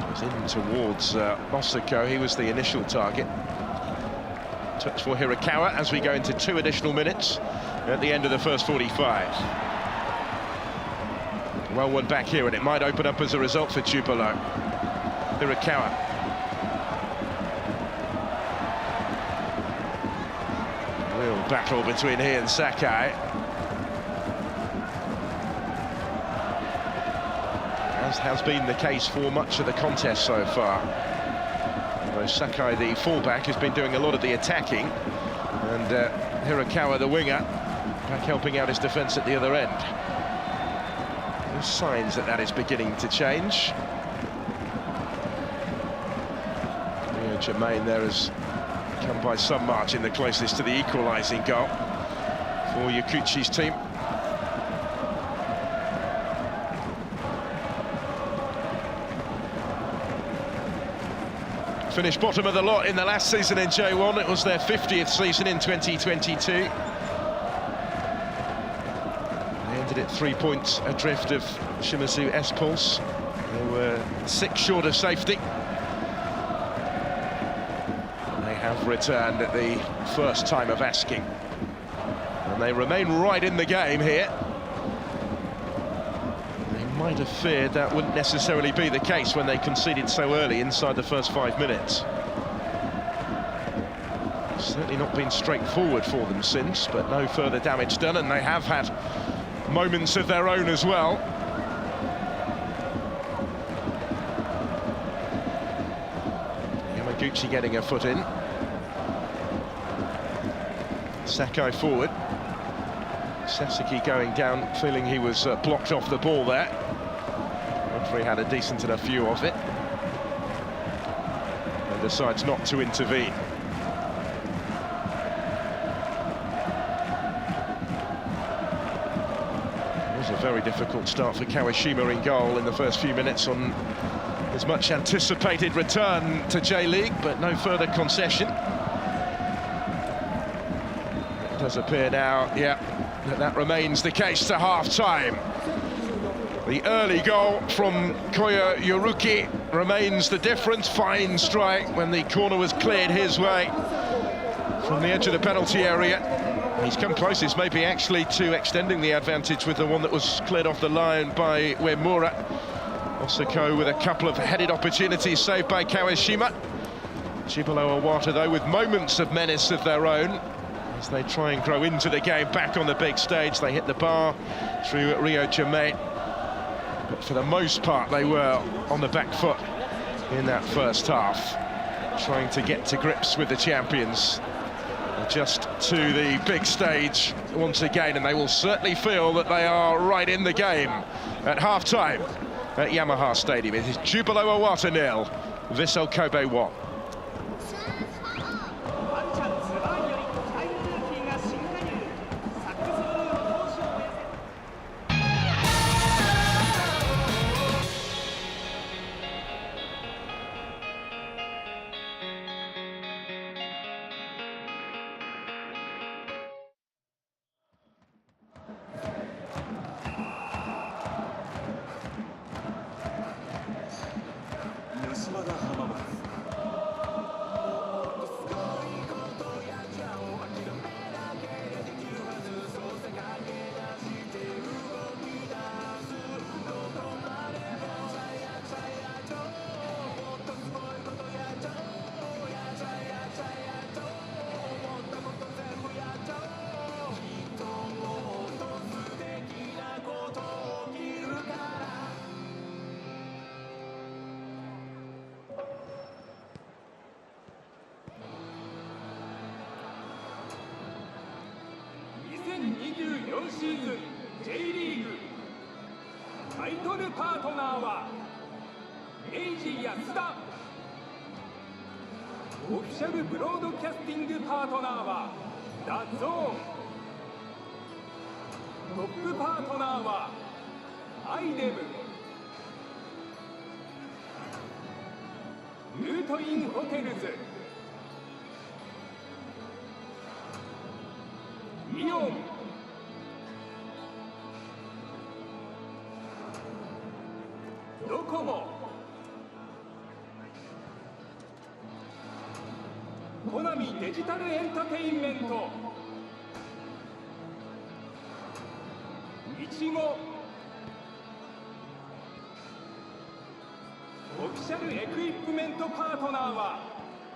S1: Goes in towards Osako, he was the initial target. Touch for Hirakawa as we go into 2 additional minutes at the end of the first 45. Well won back here, and it might open up as a result for Jubilo. Hirakawa. Real battle between he and Sakai. As has been the case for much of the contest so far. Although Sakai, the fullback, has been doing a lot of the attacking, and Hirakawa, the winger, back helping out his defence at the other end. There's signs that that is beginning to change. Jermaine there has come by some margin the closest to the equalising goal for Yakuchi's team. Finished bottom of the lot in the last season in J1. It was their 50th season in 2022. They ended at 3 points adrift of Shimizu S-Pulse. They were 6 short of safety. They have returned at the first time of asking. And they remain right in the game here. Might have feared that wouldn't necessarily be the case when they conceded so early inside the first 5 minutes. Certainly not been straightforward for them since, but no further damage done, and they have had moments of their own as well. Yamaguchi getting a foot in. Sakai forward. Sasaki going down, feeling he was blocked off the ball there. Referee had a decent enough view of it and decides not to intervene. It was a very difficult start for Kawashima in goal in the first few minutes on his much anticipated return to J-League, but no further concession. It does appear now, yeah, that remains the case to half-time. The early goal from Koya Yoruki remains the difference. Fine strike when the corner was cleared his way from the edge of the penalty area. He's come closest maybe actually to extending the advantage with the one that was cleared off the line by Uemura. Osako with a couple of headed opportunities saved by Kawashima. Jubilo Iwata though with moments of menace of their own as they try and grow into the game back on the big stage. They hit the bar through Rio Jermaine, but for the most part they were on the back foot in that first half, trying to get to grips with the champions. Just to the big stage once again, and they will certainly feel that they are right in the game at half-time at Yamaha Stadium. It is Jubilo Iwata 0, Vissel Kobe 1.
S2: 2024シーズン J リーグタイトルパートナーは明治安田。オフィシャルブロードキャスティングパートナーはダゾーン。トップパートナーはアイデム。ルートインホテルズ、イオン、ドコモ、コナミデジタルエンターテインメント、いちご、オフィシャルエクイプメントパートナーは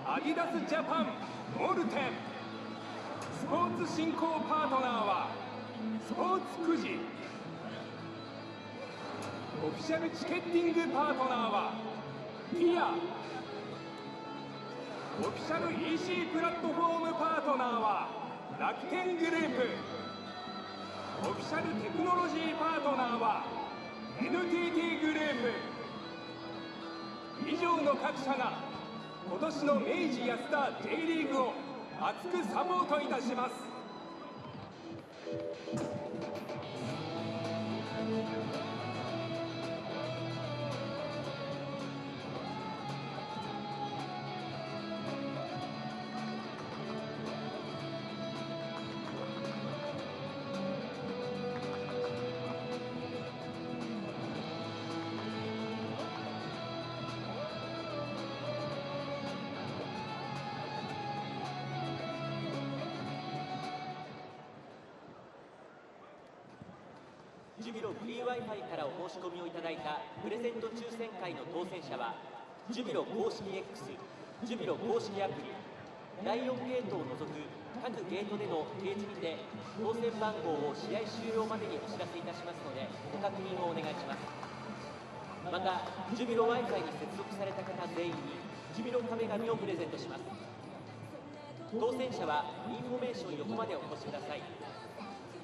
S2: アディダスジャパン、モルテン。スポーツ振興パートナーはスポーツくじ。オフィシャルチケッティングパートナーはピア。オフィシャル EC プラットフォームパートナーは楽天グループ。オフィシャルテクノロジーパートナーは NTT グループ。以上の各社が今年の明治安田 J リーグを熱くサポートいたします。
S3: ジュビロフリー Wi-Fi からお申し込みをいただいたプレゼント抽選会の当選者はジュビロ公式 X、ジュビロ公式アプリ、第4ゲートを除く各ゲートでの掲示にて当選番号を試合終了までにお知らせいたしますのでご確認をお願いします。またジュビロ Wi-Fi に接続された方全員にジュビロ壁紙をプレゼントします。当選者はインフォメーション横までお越しください。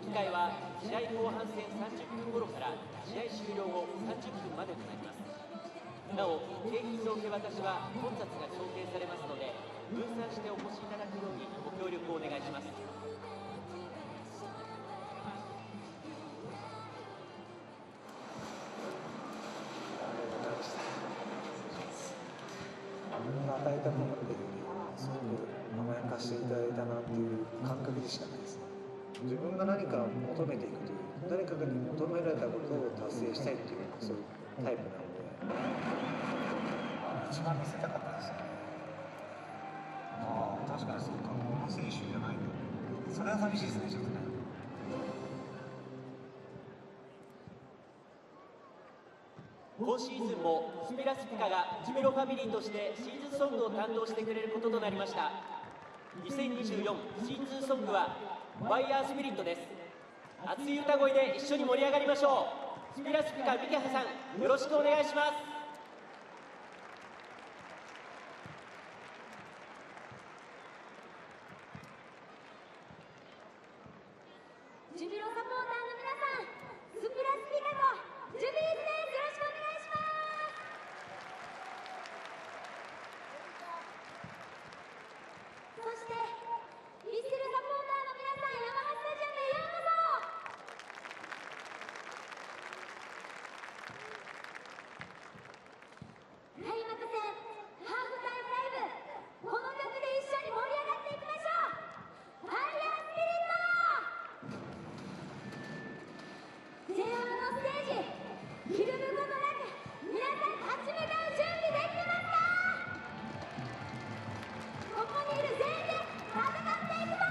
S3: 機会は試合後半戦30分頃から試合終了後30分までとなります。なお、景品の受け渡しは混雑が想定されますので分散してお越しいただくようにご協力をお願いします。
S4: 与えたものですごく甘やかしていただいたなっていう感覚でしかないです。自分が何かを求めていくという誰かに求められたことを達成したいっていうそういうタイプなので一番見せたかったですね。ああ確かにそうか、この選手じゃないとそれは寂しいですね。ちょっとね
S3: 今シーズンもスピラスピカがジュビロファミリーとしてシーズンソングを担当してくれることとなりました。2024シーズンソングはファイヤースピリットです。熱い歌声で一緒に盛り上がりましょう。スピラスピカミキハさん、よろしくお願いします。
S5: ジュビロサポーターの皆さん、スピラスピカとジュビーズです。よろしくお願いします。そしてヴィッセルサポーターの皆さん、ヤマハスタジアムへようこそ。開幕戦ハーフタイムライブ、この曲で一緒に盛り上がっていきましょう。ファイヤースピリット。J1 のステージ、ひるむことなく皆さん立ち向かう準備できてますか？ここにいる全員で戦っていくぞー。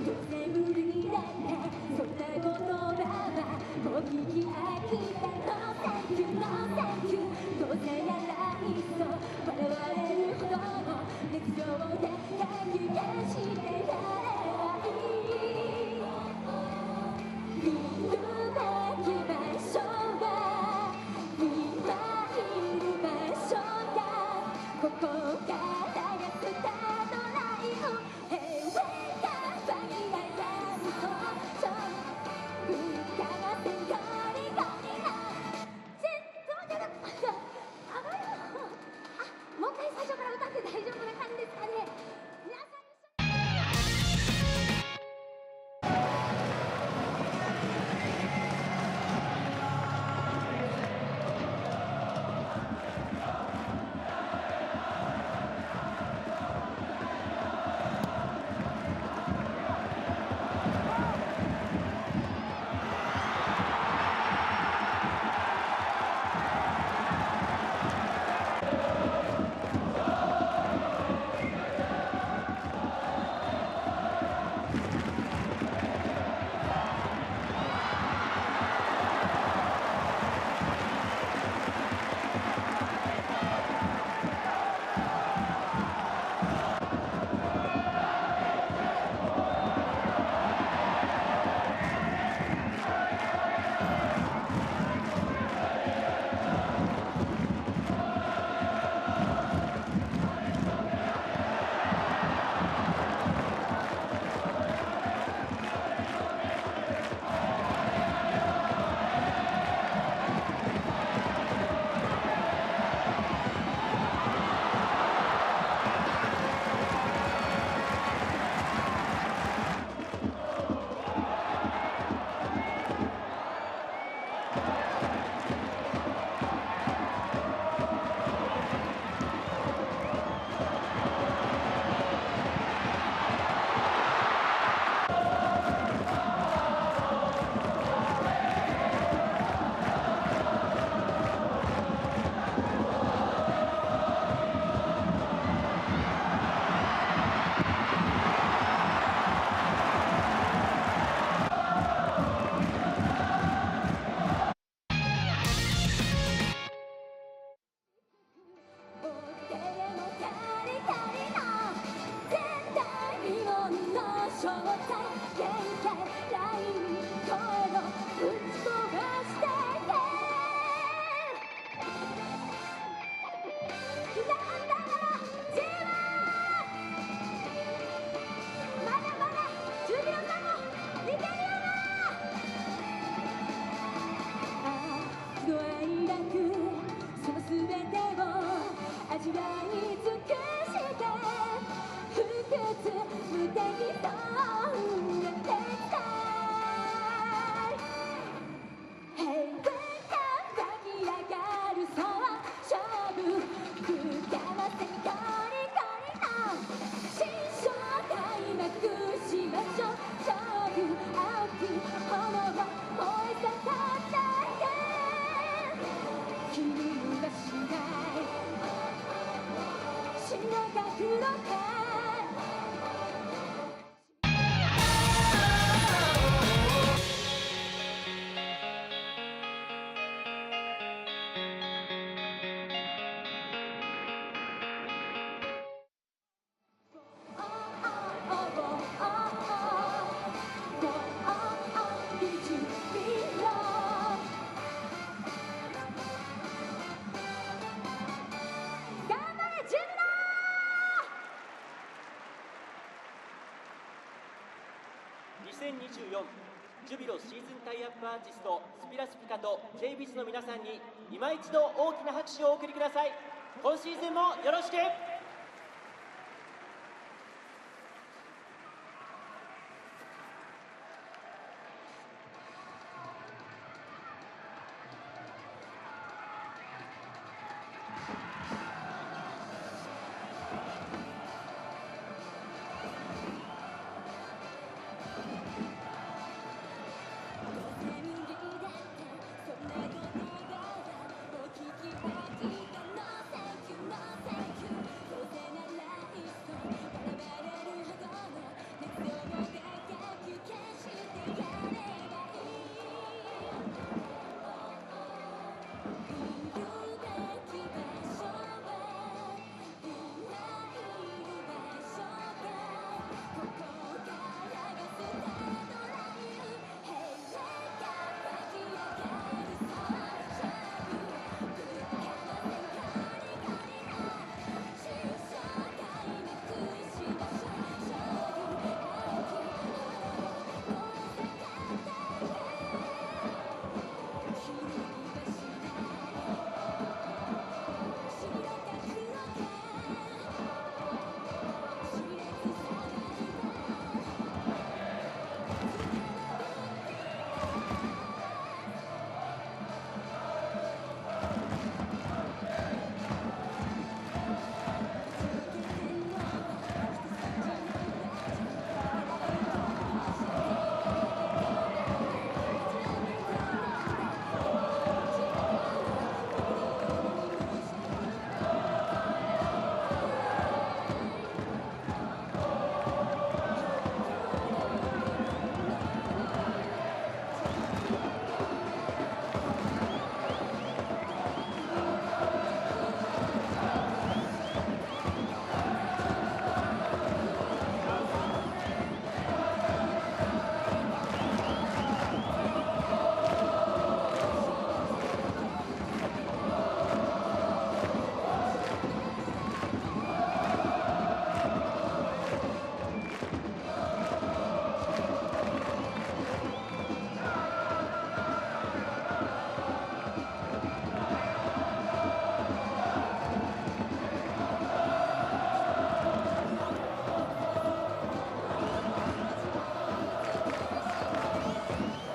S5: どうせ無理だね、そんな言葉はもう聞き飽きた。No thank you, no thank you、 どうせやらいそう笑われるほどの熱情で焼き消してやればいい。見るべき場所が今いる場所が
S3: 2024ジュビロシーズンタイアップアーティストスピラスピカと J ビズの皆さんに今一度大きな拍手をお送りください。今シーズンもよろしく。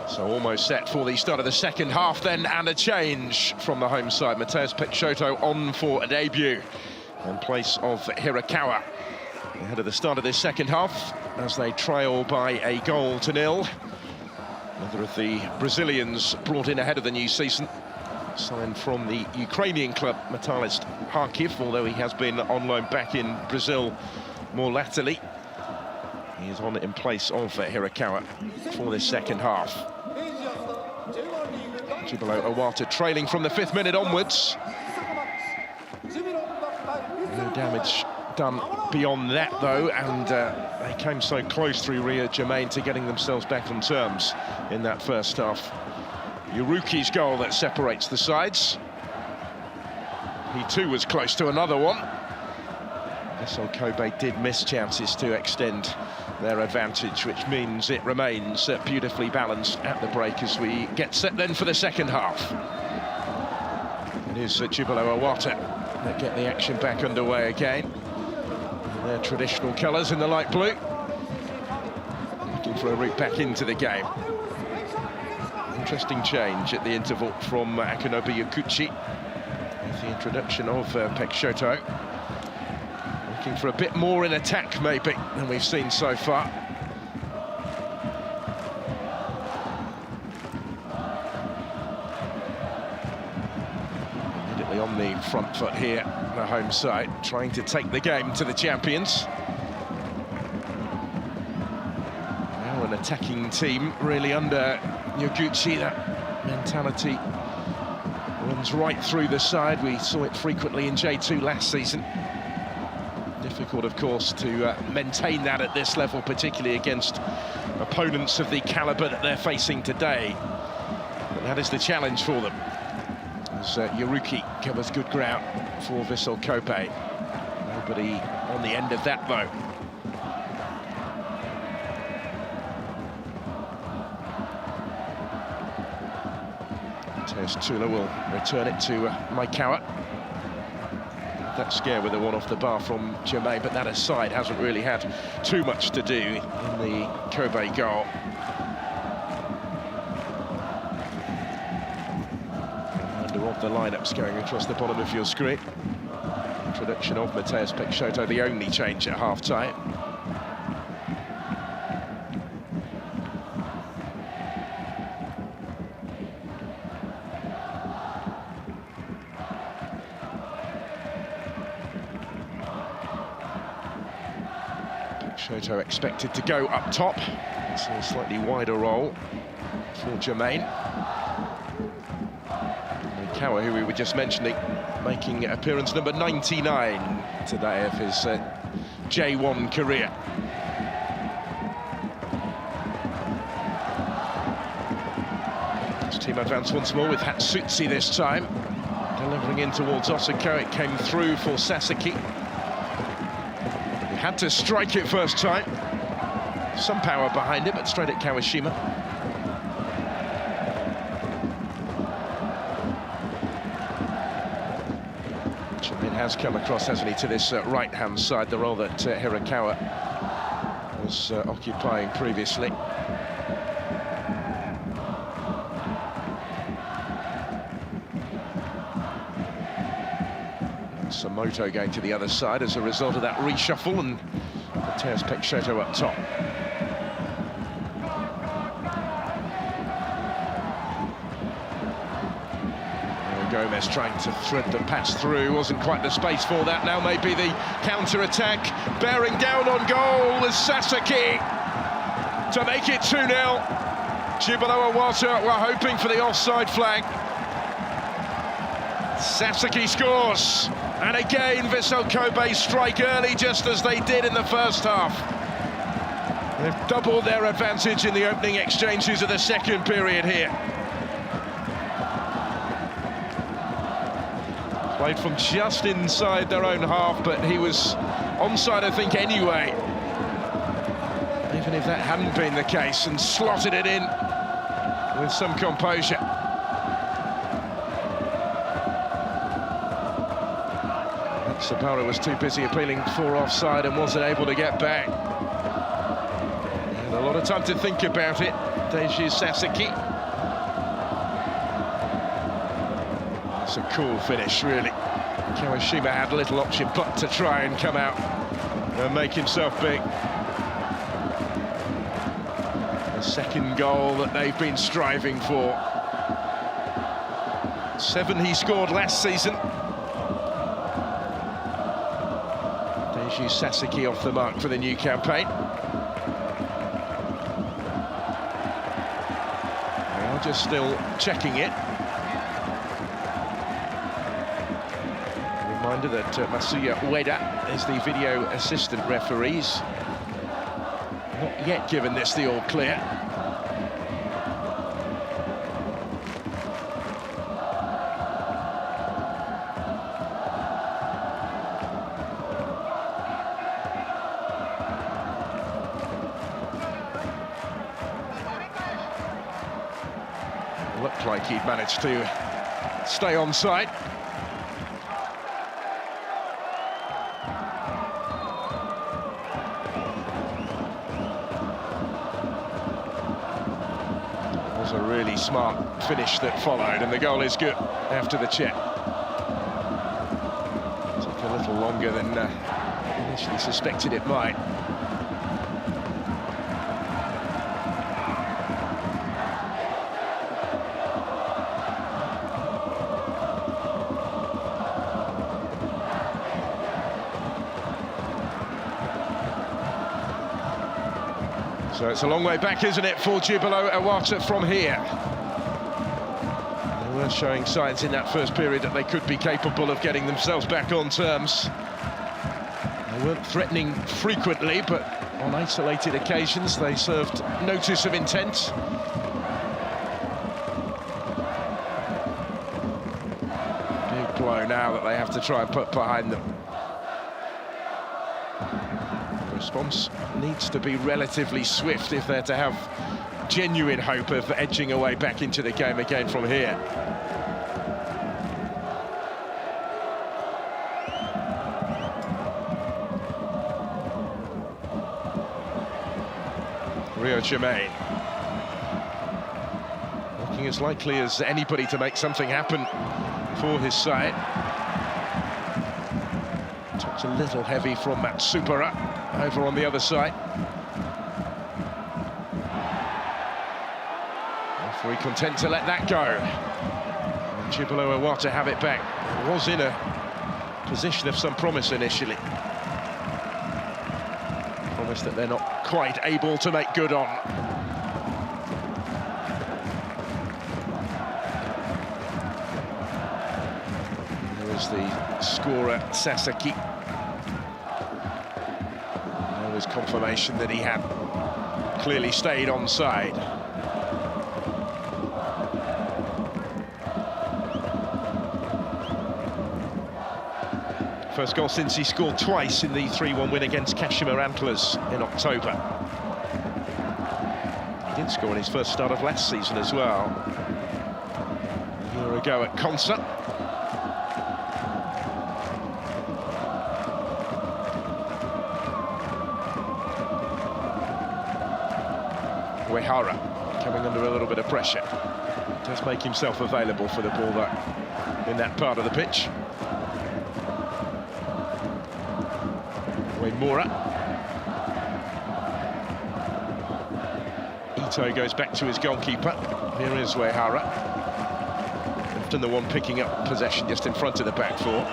S1: So almost set for the start of the second half then, and a change from the home side. Mateusz Peixoto on for a debut in place of Hirakawa ahead of the start of this second half as they trail by a 1-0. Another of the Brazilians brought in ahead of the new season, signed from the Ukrainian club Metalist Kharkiv, although he has been on loan back in Brazil more latterly. He is on in place of Hirakawa for this second half. Jubilo Iwata trailing from the 5th minute onwards. No damage done beyond that, though, and they came so close through Ria Germain to getting themselves back on terms in that first half. Yuruki's goal that separates the sides. He too was close to another one. Vissel Kobe did miss chances to extend their advantage, which means it remains beautifully balanced at the break as we get set then for the second half. It is Jubilo Iwata that get the action back underway again. Their traditional colours in the light blue. Looking for a route back into the game. Interesting change at the interval from Akinobu Yakuchi with the introduction of Peixoto. Looking for a bit more in attack, maybe, than we've seen so far. Immediately on the front foot here, the home side, trying to take the game to the champions. Now an attacking team, really under Yaguchi. That mentality runs right through the side. We saw it frequently in J2 last season. Difficult, of course, to maintain that at this level, particularly against opponents of the calibre that they're facing today. But that is the challenge for them. As Yuruki covers good ground for Vissel Kobe. Nobody on the end of that, though. Mateus Tula will return it to Maikawa. That scare with the one off the bar from Jermaine, but that aside hasn't really had too much to do in the Kobe goal. Reminder of the lineups going across the bottom of your screen. Introduction of Mateus Peixoto, the only change at half-time. Peixoto expected to go up top. It's a slightly wider role for Jermaine. Maikawa, who we were just mentioning, making appearance number 99 today of his J1 career. His team advance once more with Hatsutsi this time. Delivering in towards Osako, it came through for Sasaki. Had to strike it first time. Some power behind it, but straight at Kawashima. Jermaine has come across, hasn't he, to this right-hand side, the role that Hirakawa was occupying previously. Samoto going to the other side as a result of that reshuffle, and Mateus Peixoto up top. Gomez trying to thread the pass through, wasn't quite the space for that. Now maybe the counter-attack, bearing down on goal with Sasaki to make it 2-0. Jubilo Iwata were hoping for the offside flag. Sasaki scores, and again Vissel Kobe strike early, just as they did in the first half. They've doubled their advantage in the opening exchanges of the second period here. Played from just inside their own half, but he was onside, I think, anyway. Even if that hadn't been the case, and slotted it in with some composure. Sabara was too busy appealing for offside and wasn't able to get back. And a lot of time to think about it. Deji Sasaki. It's a cool finish, really. Kawashima had little option but to try and come out and make himself big. The second goal that they've been striving for. 7 he scored last season. Deji Sasaki off the mark for the new campaign. They are just still checking it. Reminder that Masuya Ueda is the video assistant referees. Not yet given this the all clear. Looked like he'd managed to stay on side. Was a really smart finish that followed, and the goal is good after the check. Took a little longer than initially suspected it might. So it's a long way back, isn't it, for Jubilo Iwata from here. They were showing signs in that first period that they could be capable of getting themselves back on terms. They weren't threatening frequently, but on isolated occasions they served notice of intent. Big blow now that they have to try and put behind them. Response needs to be relatively swift if they're to have genuine hope of edging away back into the game again from here. Rio Germain looking as likely as anybody to make something happen for his side. It's a little heavy from Matsupara over on the other side. Referee content to let that go. And Jubilo Iwata have it back. Was in a position of some promise initially. Promise that they're not quite able to make good on. There was the scorer Sasaki. There was confirmation that he had clearly stayed onside. First goal since he scored twice in the 3-1 win against Kashima Antlers in October. He did score in his first start of last season as well. A year ago at Consa. Uehara coming under a little bit of pressure. Does make himself available for the ball though in that part of the pitch. Mora. Ito goes back to his goalkeeper. Here is Uehara. Often the one picking up possession just in front of the back four.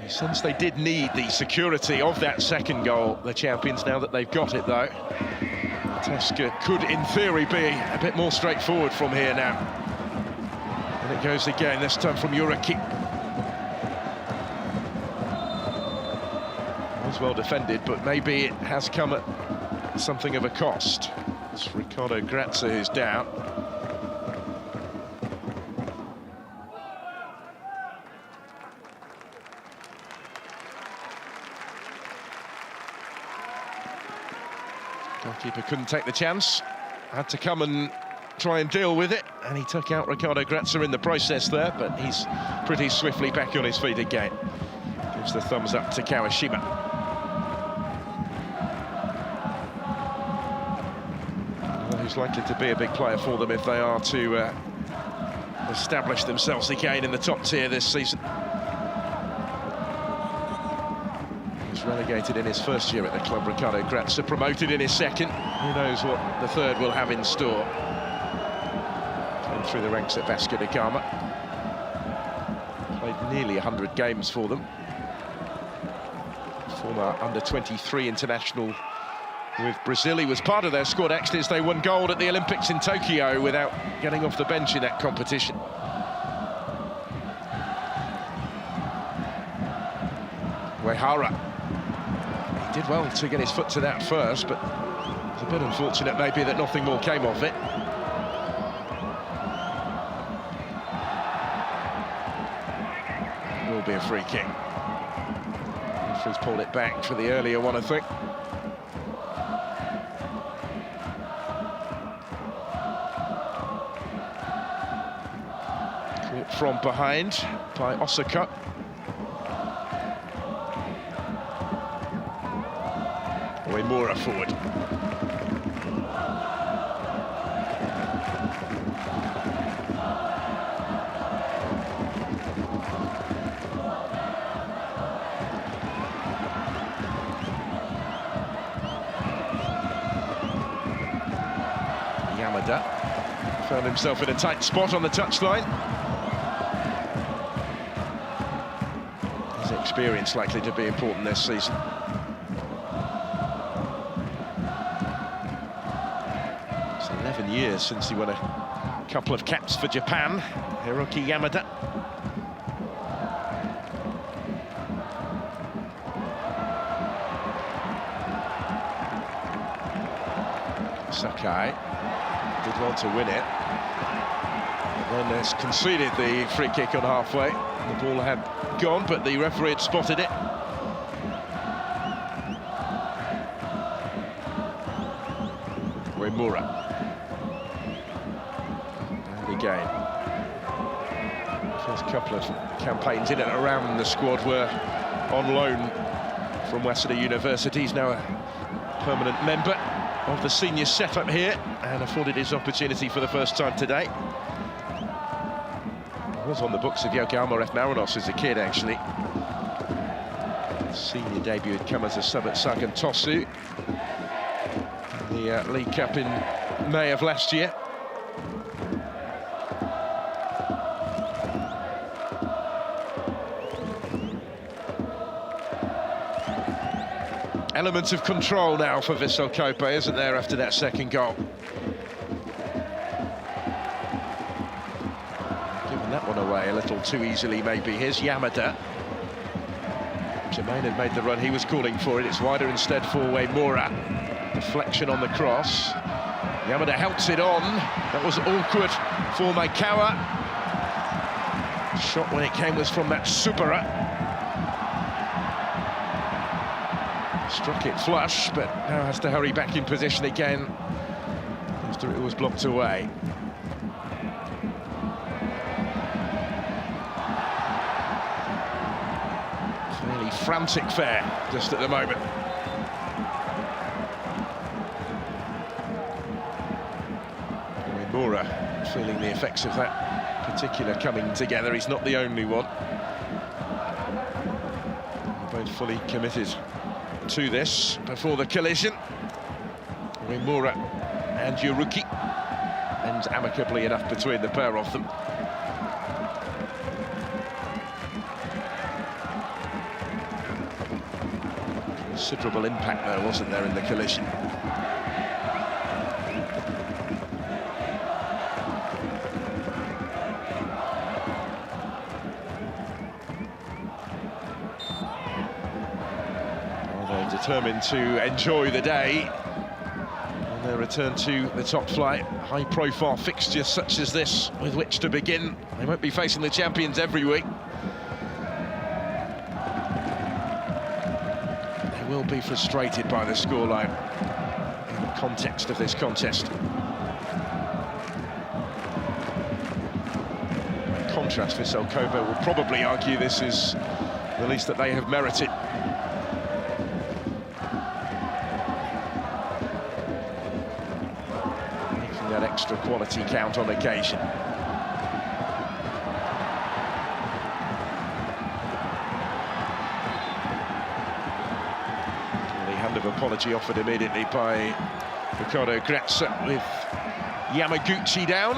S1: Since they did need the security of that second goal, the champions, now that they've got it though, Teska could, in theory, be a bit more straightforward from here now. And it goes again, this time from Yuraki. Was well defended, but maybe it has come at something of a cost. It's Ricardo Grazza who's down. Goalkeeper couldn't take the chance, had to come and try and deal with it, and he took out Ricardo Grazza in the process there, but he's pretty swiftly back on his feet again. Gives the thumbs up to Kawashima. Well, who's likely to be a big player for them if they are to establish themselves again in the top tier this season. Relegated in his first year at the club, Ricardo Grazza, promoted in his second. Who knows what the third will have in store. Came through the ranks at Vasco da Gama. Played nearly 100 games for them. Former under-23 international with Brazil. He was part of their squad actually as they won gold at the Olympics in Tokyo without getting off the bench in that competition. Uehara. Did well to get his foot to that first, but it's a bit unfortunate maybe that nothing more came of it. It will be a free kick. Referee's pulled it back for the earlier one, I think. Caught from behind by Osaka. Mora forward. Yamada found himself in a tight spot on the touchline. His experience likely to be important this season. It's 11 years since he won a couple of caps for Japan, Hiroki Yamada. Sakai did well to win it. then has conceded the free kick on halfway. The ball had gone, but the referee had spotted it. Uemura. And again. First couple of campaigns in and around the squad were on loan from Waseda University. He's now a permanent member of the senior setup here and afforded his opportunity for the first time today. He was on the books of Yokohama F. Marinos as a kid, actually. Senior debut had come as a sub at Sagan Tosu. The League Cup in May of last year. Elements of control now for Vissel Kobe, isn't there, after that second goal? Given that one away a little too easily, maybe. Here's Yamada. Jermaine had made the run he was calling for it. It's wider instead for Uemura. Deflection on the cross. Yamada helps it on. That was awkward for Maikawa. Shot when it came was from Matsubara. Struck it flush, but now has to hurry back in position again after it was blocked away. Fairly frantic fare just at the moment. Uemura feeling the effects of that particular coming together. He's not the only one. They're both fully committed to this before the collision. Uemura and Yuruki, and amicably enough between the pair of them. Considerable impact there, wasn't there, in the collision? Determined to enjoy the day on their return to the top flight. High-profile fixtures such as this with which to begin. They won't be facing the champions every week. They will be frustrated by the scoreline in the context of this contest. In contrast, Vissel Kobe will probably argue this is the least that they have merited. Extra quality count on occasion. The hand of apology offered immediately by Ricardo Grazza with Yamaguchi down,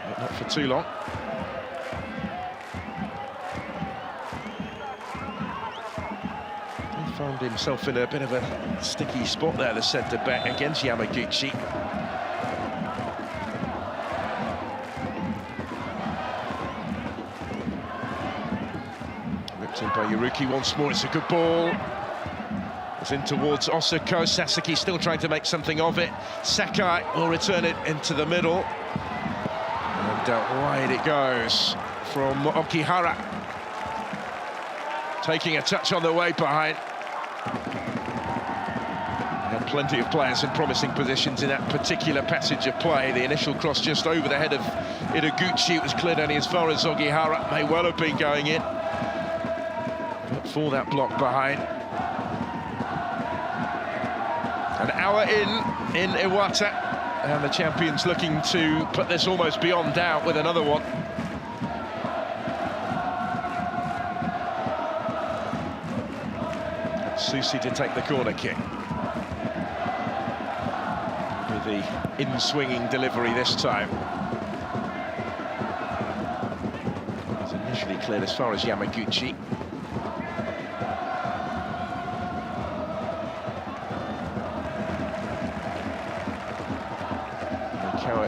S1: but not for too long. He found himself in a bit of a sticky spot there, the centre back, against Yamaguchi. By Yuruki once more. It's a good ball. It's in towards Osako. Sasaki still trying to make something of it. Sakai will return it into the middle. And wide it goes from Okihara. Taking a touch on the way behind. And plenty of players in promising positions in that particular passage of play. The initial cross just over the head of Itaguchi. It was cleared only as far as Okihara. May well have been going in. But for that block behind. An hour in Iwata, and the champions looking to put this almost beyond doubt with another one. Susi to take the corner kick. With the in-swinging delivery this time. It was initially cleared as far as Yamaguchi.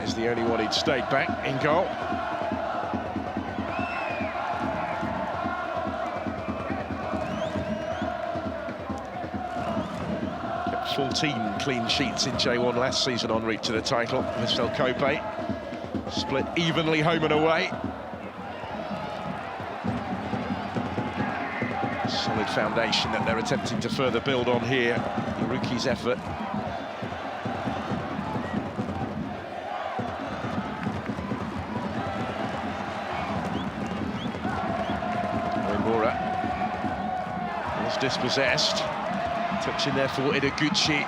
S1: Is the only one who'd stayed back in goal. Kept 14 clean sheets in J1 last season en route to the title. Vissel Kobe. Split evenly home and away. Solid foundation that they're attempting to further build on here. Yuruki's effort. Oimura was dispossessed. Touching there for Ideguchi.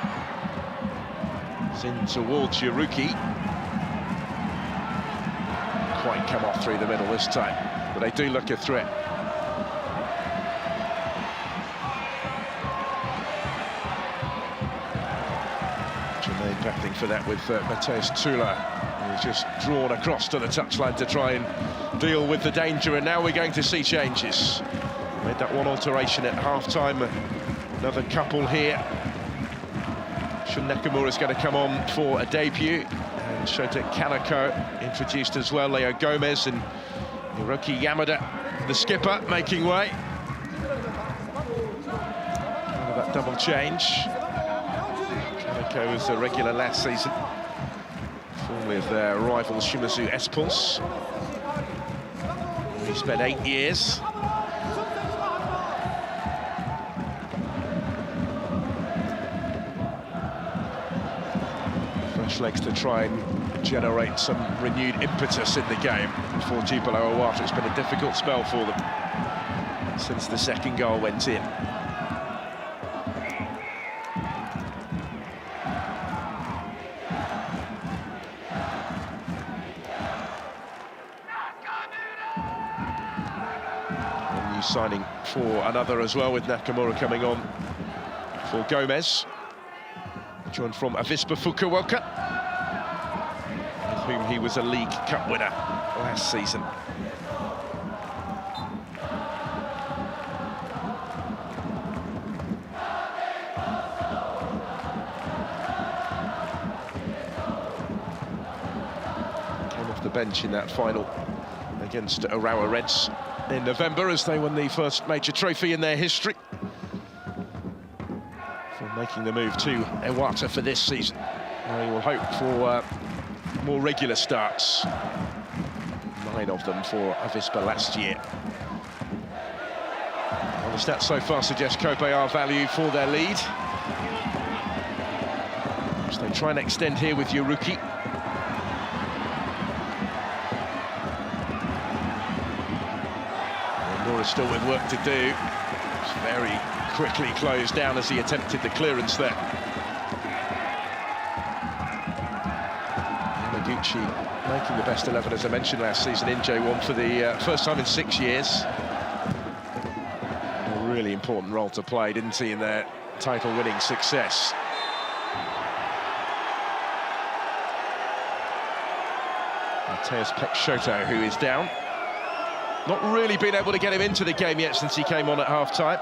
S1: It's in towards Yuruki. Quite come off through the middle this time, but they do look a threat. Jermaine battling for that with Mateus Tula, who's just drawn across to the touchline to try and deal with the danger, and now we're going to see changes. Made that one alteration at half-time, another couple here. Shun Nakamura's going to come on for a debut, and Shota Kaneko introduced as well. Leo Gomez and Hiroki Yamada, the skipper, making way. That double change. Kaneko was a regular last season, formerly of their rival Shimazu S-Pulse. He spent 8 years. Legs to try and generate some renewed impetus in the game for Jubilo Iwata. It's been a difficult spell for them since the second goal went in. A new signing for another as well, with Nakamura coming on for Gomez. Joined from Avispa Fukuoka, with whom he was a League Cup winner last season. Came off the bench in that final against Urawa Reds in November as they won the first major trophy in their history. Making the move to Iwata for this season. They will hope for more regular starts. 9 of them for Avispa last year. Well, the stats so far suggest Kobe are valued for their lead, which they try and extend here with Yuruki. Moore is still with work to do. It's very quickly closed down as he attempted the clearance there. Yamaguchi making the best 11, as I mentioned, last season in J1 for the first time in 6 years. A really important role to play, didn't he, in their title-winning success. Mateus Peixoto, who is down. Not really been able to get him into the game yet since he came on at half-time.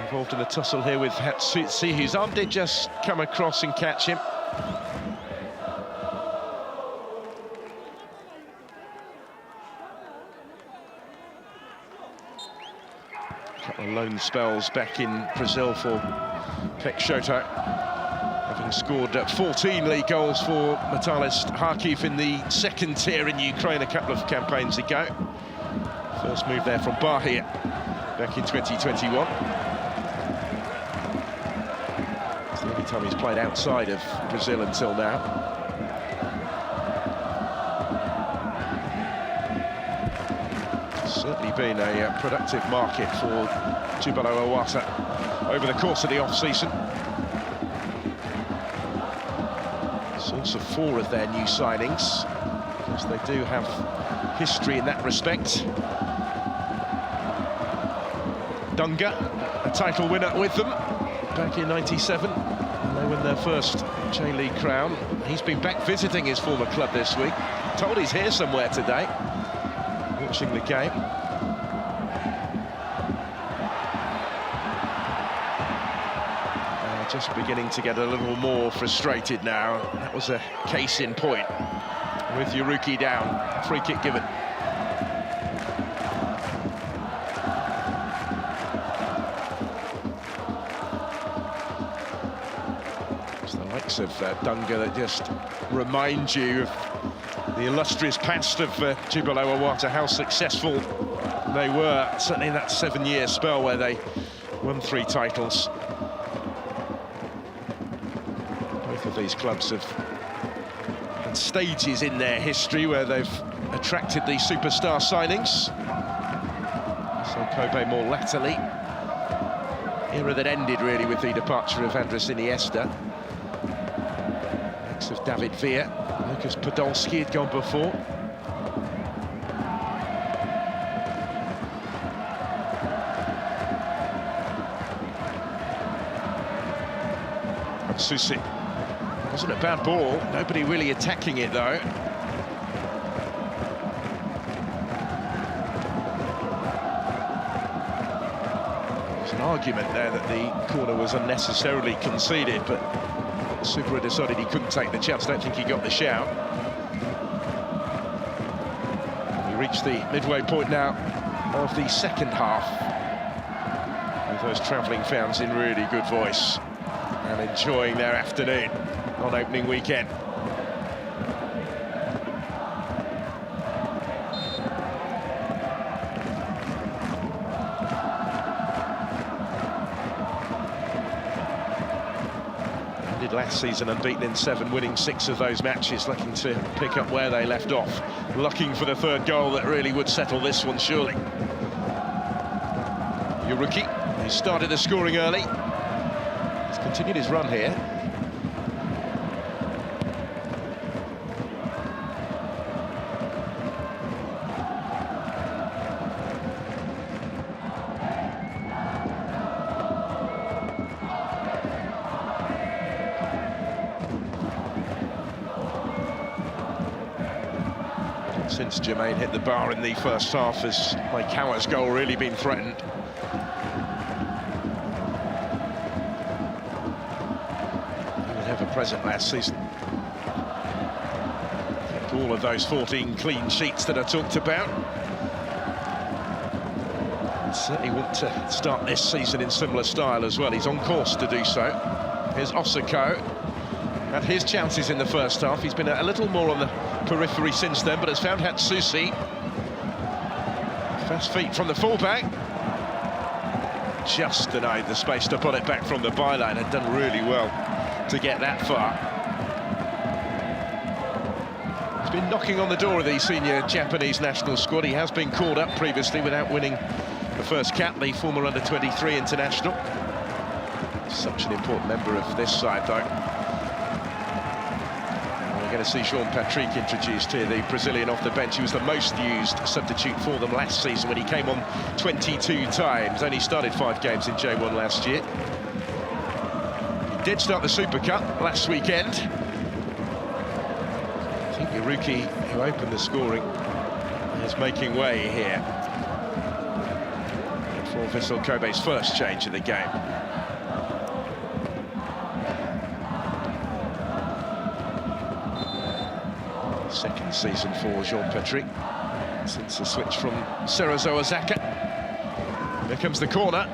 S1: Involved in a tussle here with Hatsutsi, whose arm did just come across and catch him. A couple of lone spells back in Brazil for Peixoto, having scored 14 league goals for Metalist Kharkiv in the second tier in Ukraine a couple of campaigns ago. First move there from Bahia back in 2021. It's the only time he's played outside of Brazil until now. It's certainly been a productive market for Jubilo Iwata over the course of the off-season. Source of 4 of their new signings, because they do have history in that respect. Dunga, a title winner with them back in '97, and they won their first J.League crown. He's been back visiting his former club this week. Told he's here somewhere today, watching the game. Just beginning to get a little more frustrated now. That was a case in point, with Yuruki down. Free kick given. It's the likes of Dunga that just remind you of the illustrious past of Jubilo Iwata, how successful they were, certainly in that 7-year spell where they won 3 titles. Both of these clubs have had stages in their history where they've attracted these superstar signings. Vissel Kobe more latterly. Era that ended really with the departure of Andres Iniesta. Next of David Villa, Lucas Podolski had gone before. Susi. Wasn't a bad ball, nobody really attacking it though. There's an argument there that the corner was unnecessarily conceded, but Super decided he couldn't take the chance. Don't think he got the shout. We reach the midway point now of the second half, with those travelling fans in really good voice and enjoying their afternoon on opening weekend. Ended last season unbeaten in 7, winning 6 of those matches, looking to pick up where they left off, looking for the 3rd goal that really would settle this one, surely. Yuruki, he started the scoring early. He's continued his run here. Since Jermaine hit the bar in the first half, has Maikawa's goal really been threatened. He was ever present last season. Kept all of those 14 clean sheets that I talked about. Certainly want to start this season in similar style as well. He's on course to do so. Here's Osako. Had his chances in the first half. He's been a little more on the periphery since then, but has found Hatsusi. Fast feet from the fullback. Just denied the space to put it back from the byline. Had done really well to get that far. He's been knocking on the door of the senior Japanese national squad. He has been called up previously without winning the first cap, the former under-23 international. Such an important member of this side, though. We're going to see Jean Patrick introduced here, the Brazilian off the bench. He was the most used substitute for them last season when he came on 22 times. Only started 5 games in J1 last year. He did start the Super Cup last weekend. I think Yuruki, who opened the scoring, is making way here for Vissel Kobe's first change of the game. Second season for Jean Patrick since the switch from Cerezo Osaka. Here comes the corner.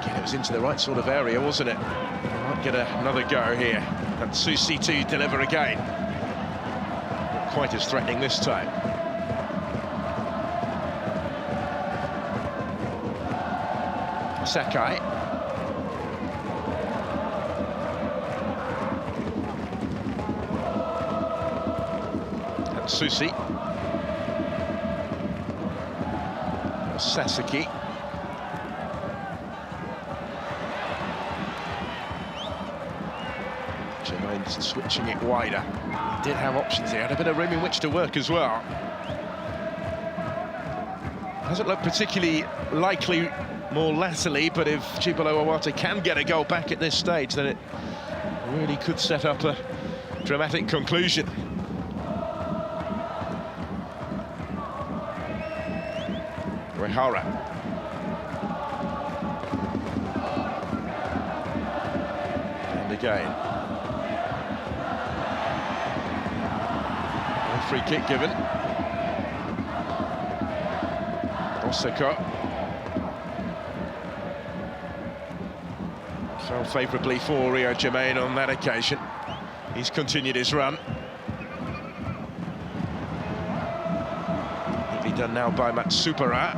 S1: Again, it was into the right sort of area, wasn't it? Might get another go here. And Susi to deliver again. Not quite as threatening this time. Sakai. Susi. Sasaki. Jermaine's switching it wider. He did have options here, had a bit of room in which to work as well. Doesn't look particularly likely more latterly, but if Jubilo Iwata can get a goal back at this stage, then it really could set up a dramatic conclusion. Rehara. And again. A free kick given. Osako. Fell favourably for Rio Jermaine on that occasion. He's continued his run. done now by Matsubara.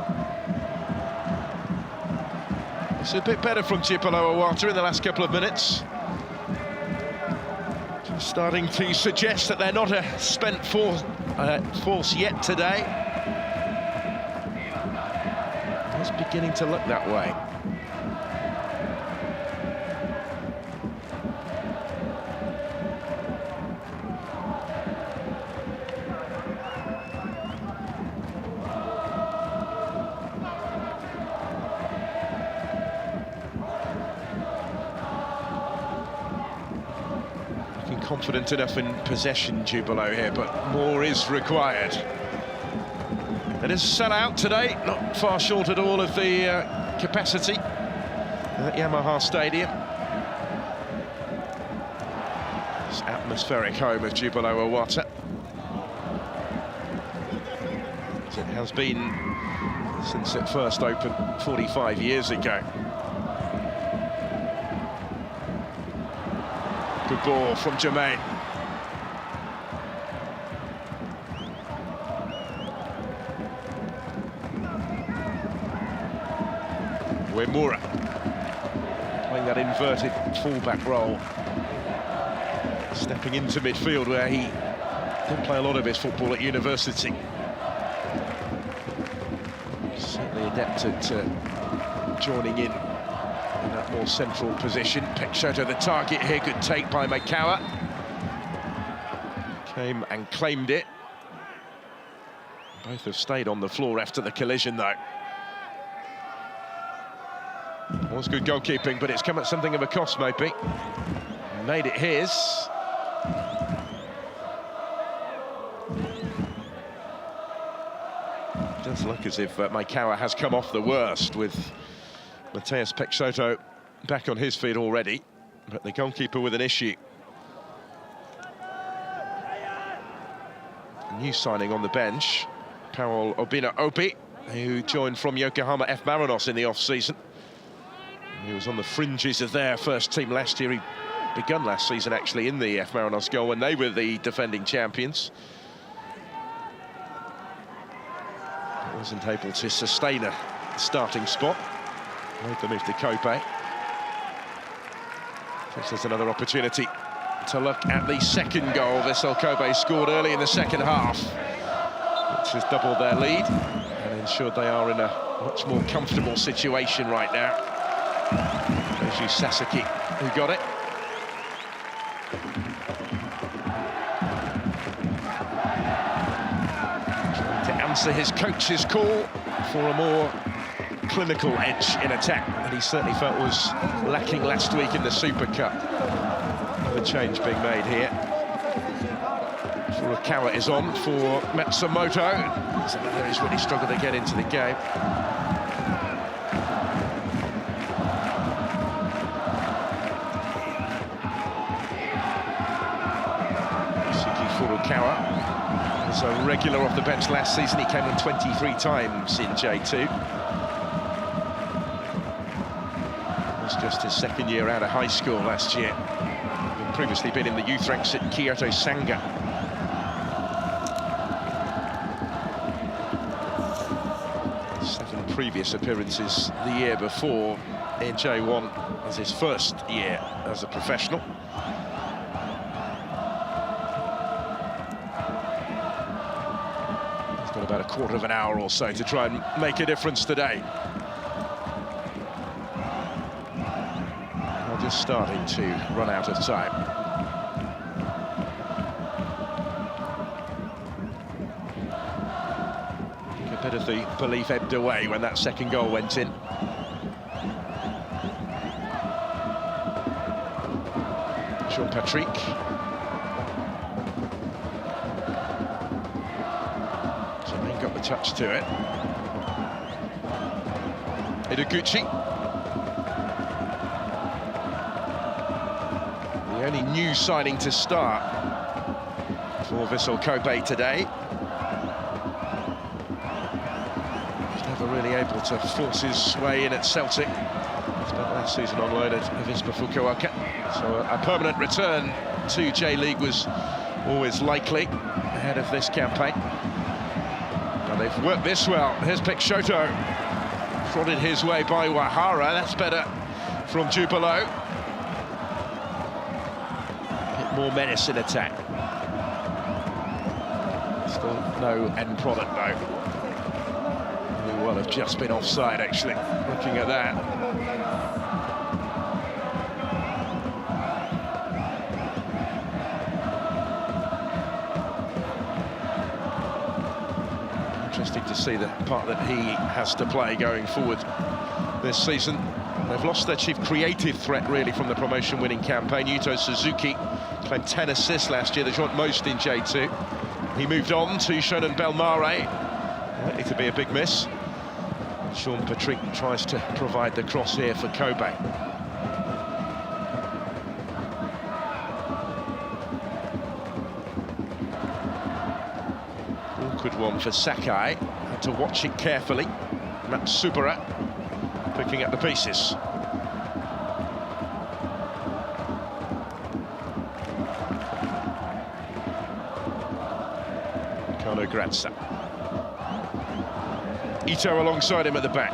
S1: It's a bit better from Jubilo Iwata in the last couple of minutes. Starting to suggest that they're not a spent force yet today. It's beginning to look that way. Confident enough in possession, Jubilo here, but more is required. It is a sellout today, not far short at all of the capacity at Yamaha Stadium. This atmospheric home of Jubilo Iwata, as it has been since it first opened 45 years ago. Good ball from Jermaine. Uemura playing that inverted fullback role, stepping into midfield where he didn't play a lot of his football at university. Certainly adept at joining in that more central position. Peixoto the target here, good take by Maikawa. Came and claimed it. Both have stayed on the floor after the collision though. Was good goalkeeping, but it's come at something of a cost maybe. Made it his. It does look as if Maikawa has come off the worst, with Matheus Peixoto back on his feet already, but the goalkeeper with an issue. A new signing on the bench, Paul Obina-Obi, who joined from Yokohama F. Marinos in the off-season. He was on the fringes of their first team last year. He begun last season actually in the F. Marinos goal when they were the defending champions. But wasn't able to sustain a starting spot. Made the move to Kobe. This is another opportunity to look at the second goal Vissel Kobe scored early in the second half, which has doubled their lead and ensured they are in a much more comfortable situation right now. There's Sasaki who got it. Trying to answer his coach's call for a more clinical edge in attack that he certainly felt was lacking last week in the Super Cup. Another change being made here. Furukawa is on for Matsumoto. So he's really struggled to get into the game. Furukawa was a regular off the bench last season. He came on 23 times in J2. It was just his second year out of high school last year. He'd previously been in the youth ranks at Kyoto Sanga. Seven previous appearances the year before in J1 as his first year as a professional. About a quarter of an hour or so to try and make a difference today. They're just starting to run out of time. A bit of the belief ebbed away when that second goal went in. Jean-Patrick. Got the touch to it. Ideguchi. The only new signing to start for Vissel Kobe today. He's never really able to force his way in at Celtic. He spent last season on loan at Avispa Fukuoka. So a permanent return to J-League was always likely ahead of this campaign. Now they've worked this well. Here's Peixoto. Prodded his way by Wahara. That's better from Jubilo. A bit more menace in attack. Still no end product though. May well have just been offside actually, looking at that. Interesting to see the part that he has to play going forward this season. They've lost their chief creative threat really from the promotion-winning campaign. Yuto Suzuki claimed 10 assists last year, the joint most in J2. He moved on to Shonan Belmare. Likely to be a big miss. Sean Patrick tries to provide the cross here for Kobe. Awkward one for Sakai. Had to watch it carefully. Matsubara picking up the pieces. Kano Grazza. Ito alongside him at the back.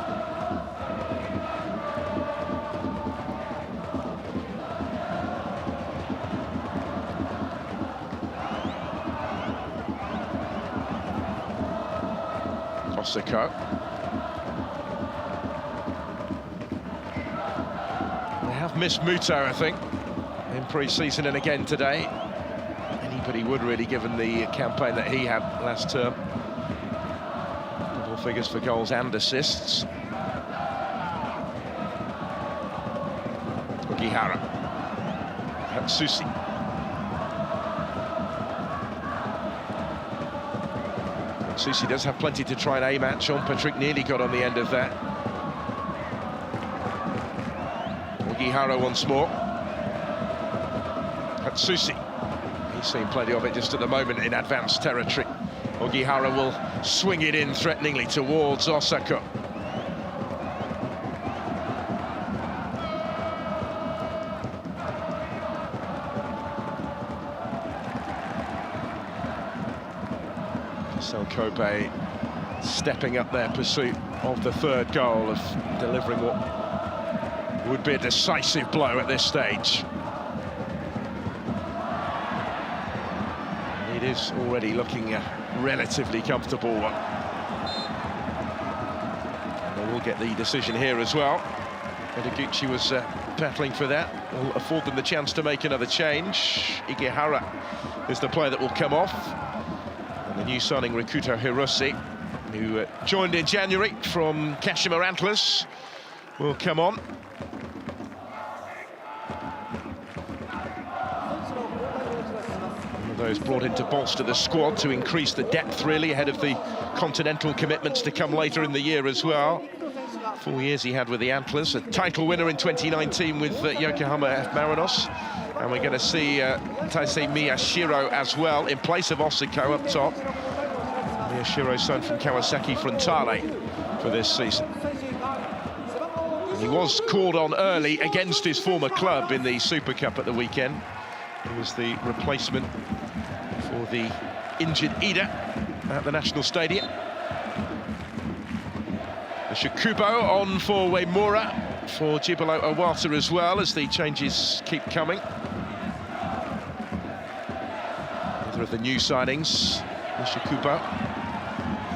S1: Osako. They have missed Muto, I think, in pre-season and again today. Anybody would really, given the campaign that he had last term. Double figures for goals and assists. Ogihara. Hatsusi. Susi does have plenty to try and aim at. Sean Patrick nearly got on the end of that. Ogihara once more. Hatsusi. He's seen plenty of it just at the moment in advanced territory. Ogihara will swing it in threateningly towards Osako. Vissel Kobe stepping up their pursuit of the third goal, of delivering what would be a decisive blow at this stage. It is already looking a relatively comfortable one. And they will get the decision here as well. Edoguchi was battling for that. Will afford them the chance to make another change. Igihara is the player that will come off. And the new signing, Rikuto Hiroshi, who joined in January from Kashima Antlers, will come on. Those brought in to bolster the squad, to increase the depth really ahead of the continental commitments to come later in the year as well. 4 years he had with the Antlers, a title winner in 2019 with Yokohama F. Marinos. And we're going to see Taisei Miyashiro as well in place of Osako up top. Miyashiro signed from Kawasaki Frontale for this season. He was called on early against his former club in the Super Cup at the weekend. He was the replacement for the injured Ida at the National Stadium. The Shikubo on for Uemura, for Jubilo Iwata as well, as the changes keep coming. Another of the new signings, the Shikubo,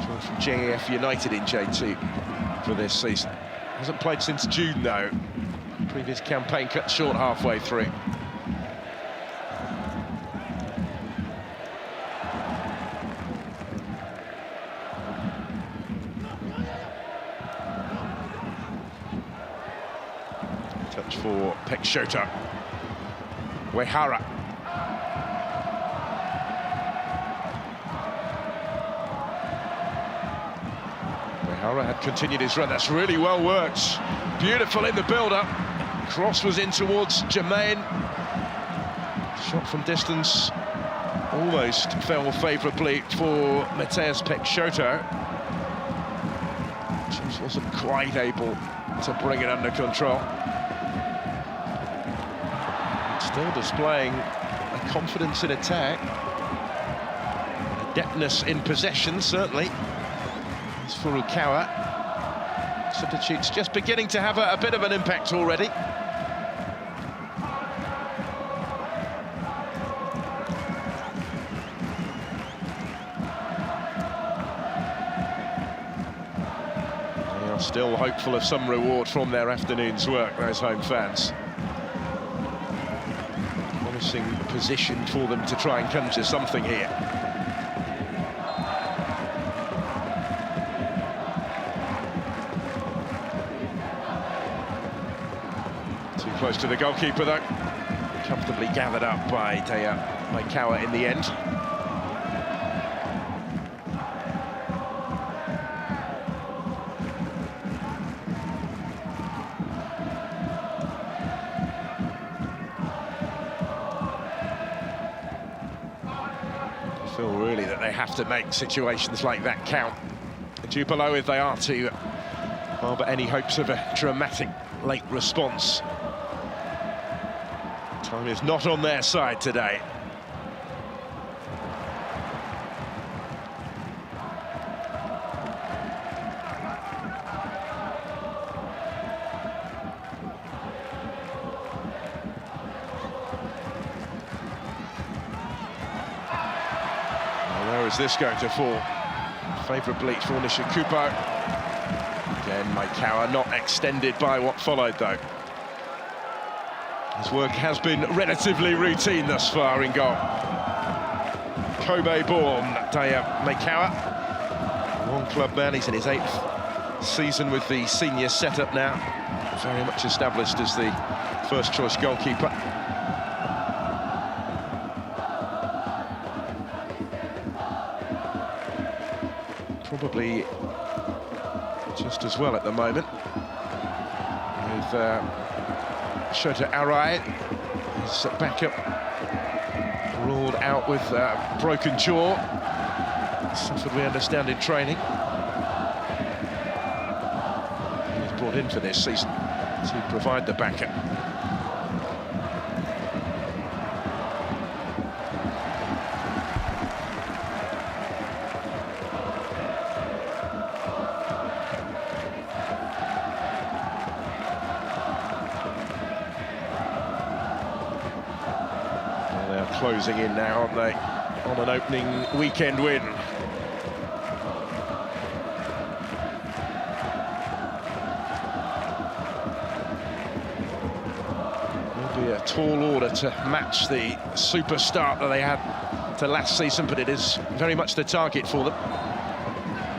S1: joined from JAF United in J2 for this season. Hasn't played since June though. Previous campaign cut short halfway through. Touch for Peixoto. Uehara. Uehara had continued his run. That's really well worked. Beautiful in the build-up. Cross was in towards Jermaine. Shot from distance almost fell favourably for Mateus Peixoto. Just wasn't quite able to bring it under control. Still displaying a confidence in attack, a depthness in possession, certainly. As Furukawa, substitutes just beginning to have a bit of an impact already. They are still hopeful of some reward from their afternoon's work, those home fans. Promising position for them to try and conjure something here. Too close to the goalkeeper though. Comfortably gathered up by Maikawa in the end. I feel really that they have to make situations like that count. Jubilo, if they are to harbour any hopes of a dramatic late response. Time is not on their side today. Where is this going to fall? Favourably for Nishikubo. Again, Maikawa not extended by what followed, though. His work has been relatively routine thus far in goal. Kobe-born Taya Maikawa. One club man, he's in his 8th season with the senior setup now. Very much established as the first-choice goalkeeper. Probably just as well at the moment. With Shota Arai, his backup, ruled out with broken jaw. Suffered, we understand, in training. He's brought in for this season to provide the backup. Closing in now, aren't they, on an opening weekend win. Maybe a tall order to match the super start that they had to last season, but it is very much the target for them.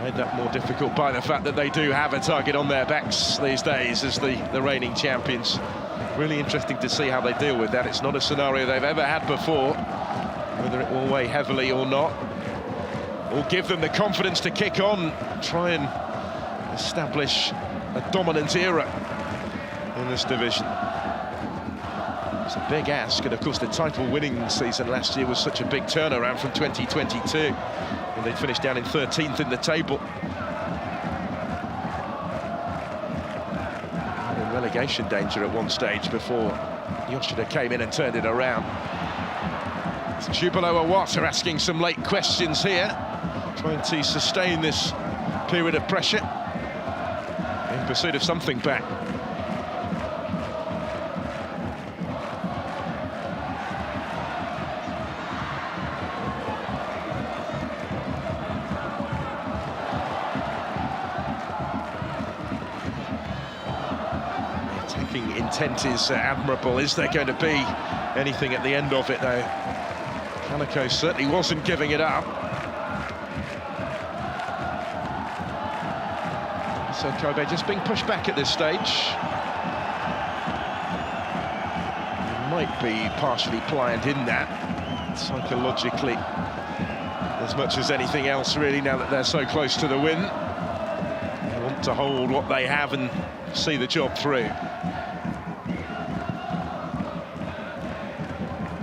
S1: Made that more difficult by the fact that they do have a target on their backs these days as the reigning champions. Really interesting to see how they deal with that. It's not a scenario they've ever had before, whether it will weigh heavily or not, or give them the confidence to kick on, try and establish a dominant era in this division. It's a big ask, and of course the title-winning season last year was such a big turnaround from 2022, when they finished down in 13th in the table. Relegation danger at one stage before Yoshida came in and turned it around. It's Jubilo Iwata asking some late questions here, trying to sustain this period of pressure in pursuit of something back. Intent is admirable. Is there going to be anything at the end of it, though? Kaneko certainly wasn't giving it up. So Kobe just being pushed back at this stage. Might be partially pliant in that, psychologically, as much as anything else, really, now that they're so close to the win. They want to hold what they have and see the job through.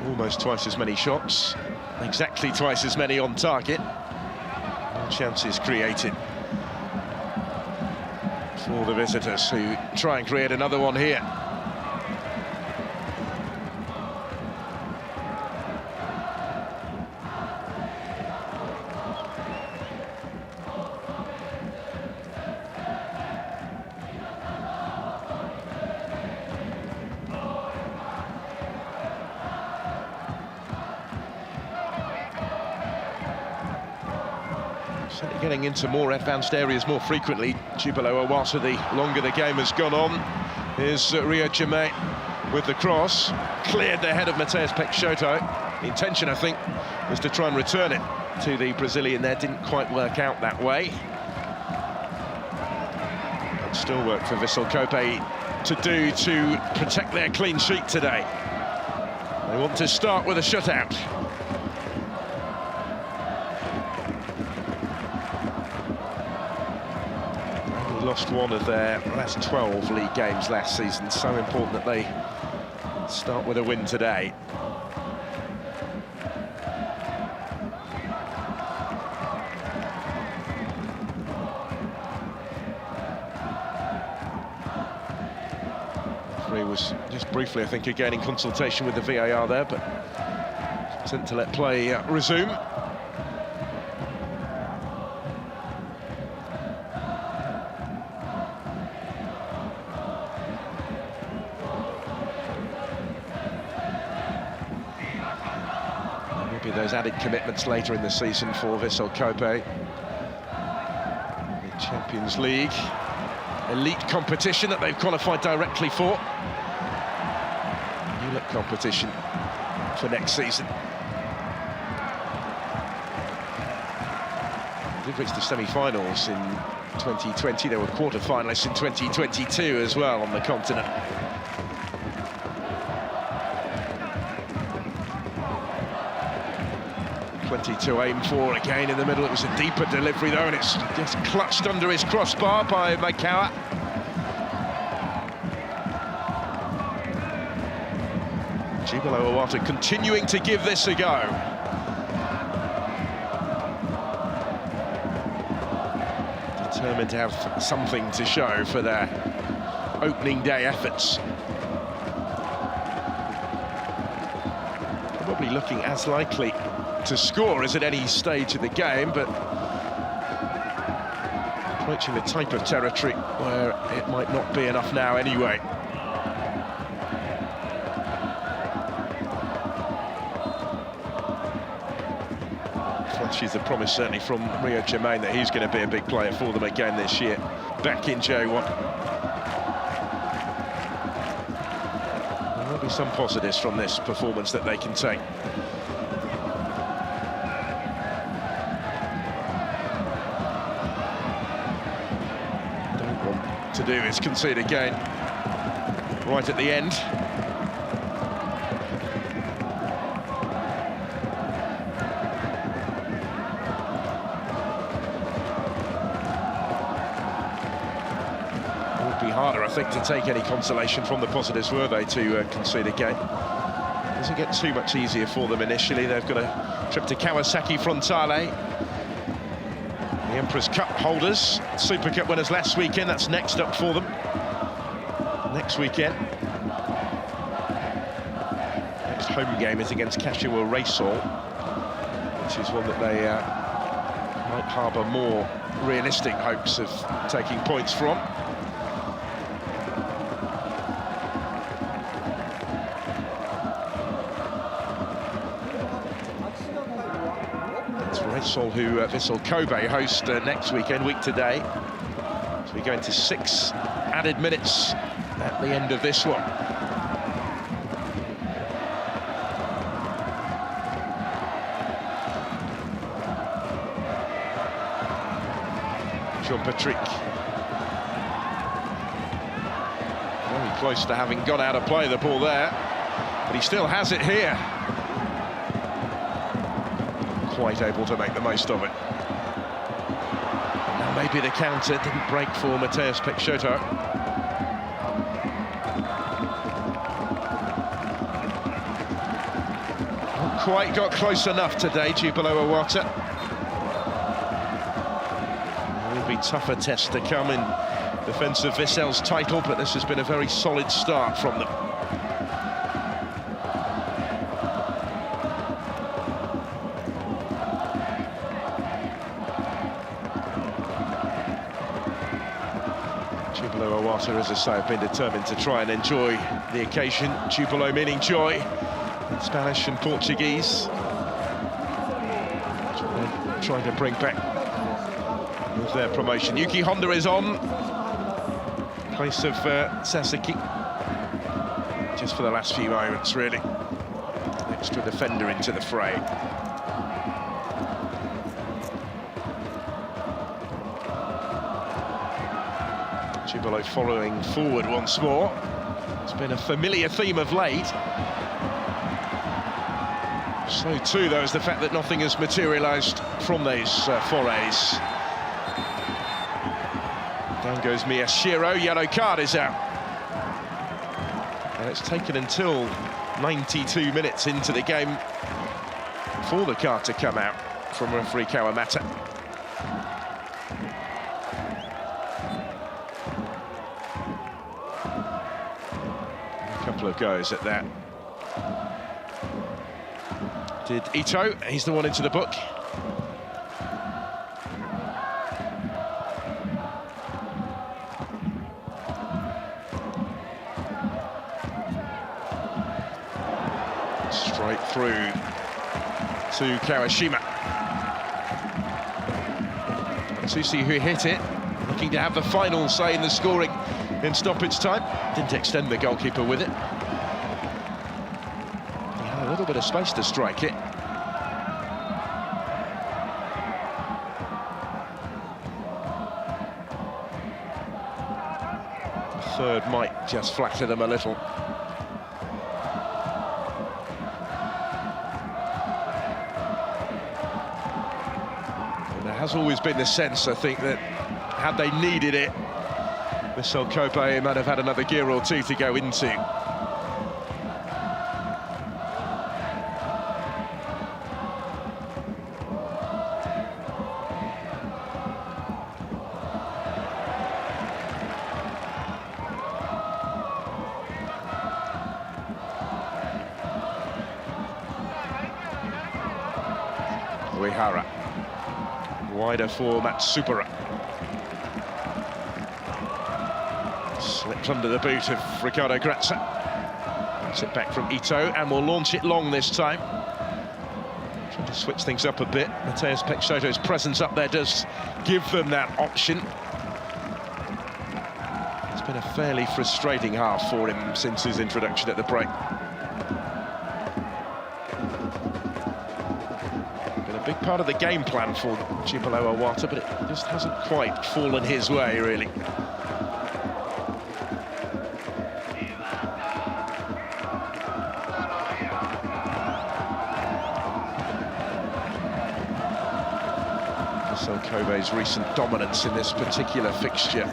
S1: Almost twice as many shots, exactly twice as many on target. More chances created for the visitors, who try and create another one here. Certainly getting into more advanced areas more frequently. Jubilo Iwata, the longer the game has gone on. Here's MEIJI with the cross. Cleared the head of Matheus Peixoto. The intention, I think, was to try and return it to the Brazilian there. Didn't quite work out that way. But still work for Vissel Kobe to do to protect their clean sheet today. They want to start with a shutout. They lost one of their last 12 league games last season. So important that they start with a win today. Was just briefly, I think, again in consultation with the VAR there, but sent to let play resume. Maybe those added commitments later in the season for Vissel Kobe. The Champions League elite competition that they've qualified directly for. Elite competition for next season. They did reach the semi-finals in 2020. They were quarter-finalists in 2022 as well on the continent. To aim for again in the middle. It was a deeper delivery though, and it's just clutched under his crossbar by Maikawa. Jubilo Iwata continuing to give this a go. Determined to have something to show for their opening day efforts. Probably looking as likely to score as at any stage of the game, but approaching the type of territory where it might not be enough now anyway. Flashes a promise certainly from MEIJI that he's going to be a big player for them again this year, back in J1. There will be some positives from this performance that they can take. To do is concede again right at the end. It would be harder, I think, to take any consolation from the positives, were they, to concede again. Doesn't get too much easier for them initially. They've got a trip to Kawasaki Frontale. The Emperor's Cup holders, Super Cup winners last weekend, that's next up for them. Next weekend. Next home game is against Kashiwa Reysol, which is one that they might harbour more realistic hopes of taking points from. Reysol, who Vissel Kobe host next weekend, week today. So we go into 6 added minutes at the end of this one. Jean-Patrick. Very close to having got out of play the ball there, but he still has it here. Quite able to make the most of it. Now maybe the counter didn't break for Matheus Peixoto. Not quite got close enough today, Jubilo Iwata. It will be tougher tests to come in defence of Vissel's title, but this has been a very solid start from them. Jubilo Iwata, as I say, have been determined to try and enjoy the occasion. Jubilo meaning joy in Spanish and Portuguese. Trying to bring back of their promotion. Yuki Honda is on, in place of Sasaki. Just for the last few moments, really. Extra defender into the fray. Jubilo following forward once more. It's been a familiar theme of late. So too, though, is the fact that nothing has materialised from those forays. Down goes Miyashiro, yellow card is out. And it's taken until 92 minutes into the game for the card to come out from referee Kawamata. A couple of goes at that. Did Ito, he's the one into the book. Straight through to Kawashima. Susi, who hit it, looking to have the final say in the scoring in stoppage time. Didn't extend the goalkeeper with it. He had a little bit of space to strike it. The third might just flatter them a little. Has always been the sense, I think, that had they needed it, Vissel Kobe might have had another gear or two to go into. Uehara. Wider for Matsubara. Slipped under the boot of Ricardo Grazza. Sit back from Ito and will launch it long this time. Trying to switch things up a bit. Mateus Peixoto's presence up there does give them that option. It's been a fairly frustrating half for him since his introduction at the break. Big part of the game plan for Jubilo Iwata, but it just hasn't quite fallen his way, really. Vissel Kobe's recent dominance in this particular fixture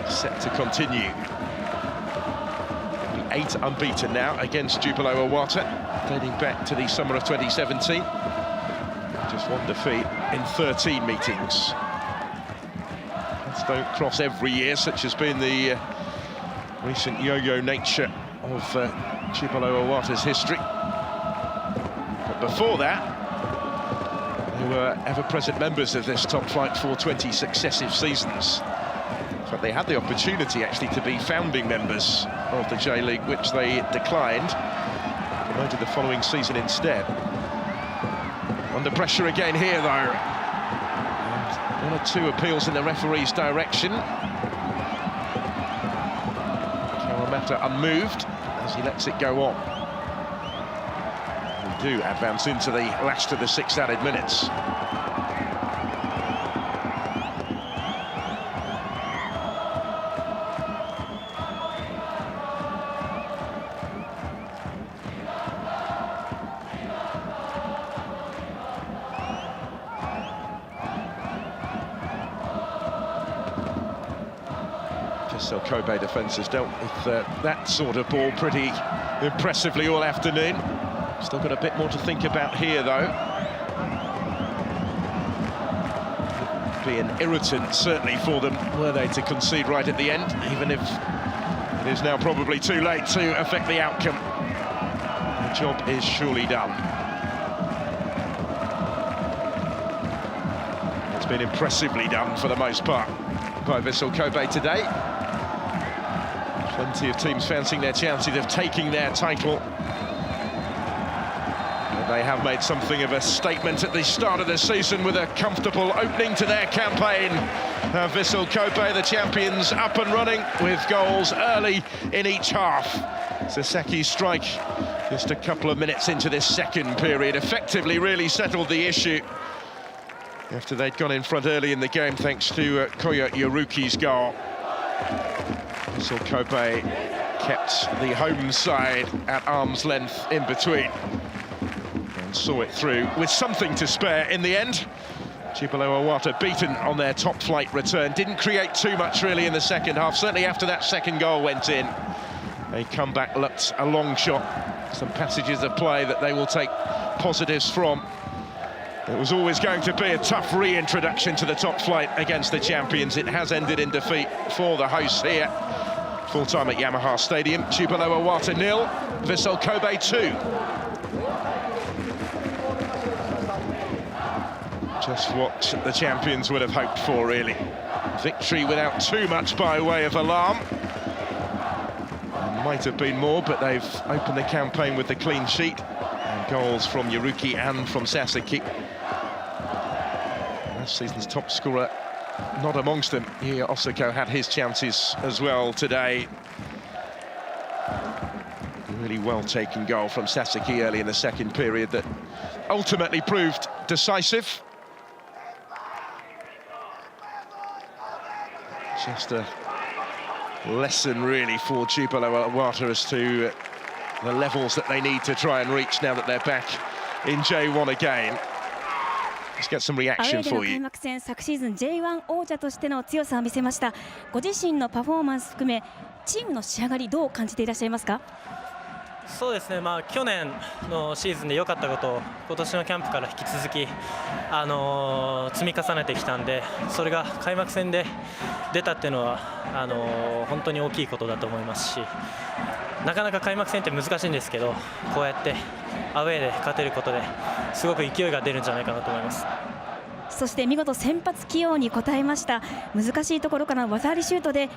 S1: set to continue. 8 unbeaten now against Jubilo Iwata, dating back to the summer of 2017. Just one defeat in 13 meetings. Paths don't cross every year, such has been the recent yo-yo nature of Jubilo Iwata's history. But before that, they were ever-present members of this top flight for 20 successive seasons. In fact, they had the opportunity, actually, to be founding members of the J-League, which they declined. Promoted the following season instead. Under pressure again here, though. And 1 or 2 appeals in the referee's direction. Kawamata unmoved as he lets it go on. We do advance into the last of the 6 added minutes. Vissel Kobe defence has dealt with that sort of ball pretty impressively all afternoon. Still got a bit more to think about here, though. Be an irritant, certainly, for them, were they to concede right at the end, even if it is now probably too late to affect the outcome. The job is surely done. It's been impressively done, for the most part, by Vissel Kobe today. Plenty of teams fancying their chances of taking their title. But They have made something of a statement at the start of the season with a comfortable opening to their campaign. Vissel Kobe, the champions, up and running with goals early in each half. Saseki's strike just a couple of minutes into this second period effectively really settled the issue after they'd gone in front early in the game thanks to Koya Yoruki's goal. Vissel Kobe kept the home side at arm's length in between and saw it through with something to spare in the end. Jubilo Iwata beaten on their top flight return. Didn't create too much really in the second half, certainly after that second goal went in. A comeback looked a long shot. Some passages of play that they will take positives from. It was always going to be a tough reintroduction to the top flight against the champions. It has ended in defeat for the hosts here. Full time at Yamaha Stadium. Jubilo Iwata 0, Vissel Kobe 2. Just what the champions would have hoped for, really. Victory without too much by way of alarm. Might have been more, but they've opened the campaign with the clean sheet. And goals from Yoruki and from Sasaki. Last season's top scorer not amongst them. Here, Osako had his chances as well today. Really well-taken goal from Sasaki early in the second period that ultimately proved decisive. Just a lesson, really, for Jubilo Iwata as to the levels that they need to try and reach now that they're back in J1 again. Let's get some reaction for you.
S5: 開幕戦、昨シーズン J1 王者としての強さを見せました。ご自身のパフォーマンス含め、チームの仕上がりどう感じていらっしゃいますか？
S6: そうですね、去年のシーズンで良かったことを今年のキャンプから引き続き、積み重ねてきたんで、それが開幕戦で出たっていうのは本当に大きいことだと思いますし、なかなか開幕戦って難しいんですけど、こうやってアウェーで勝てることですごく勢いが出るんじゃないかなと思います。
S5: そして見事先発起用に応えました。難しいところからの技ありシュートで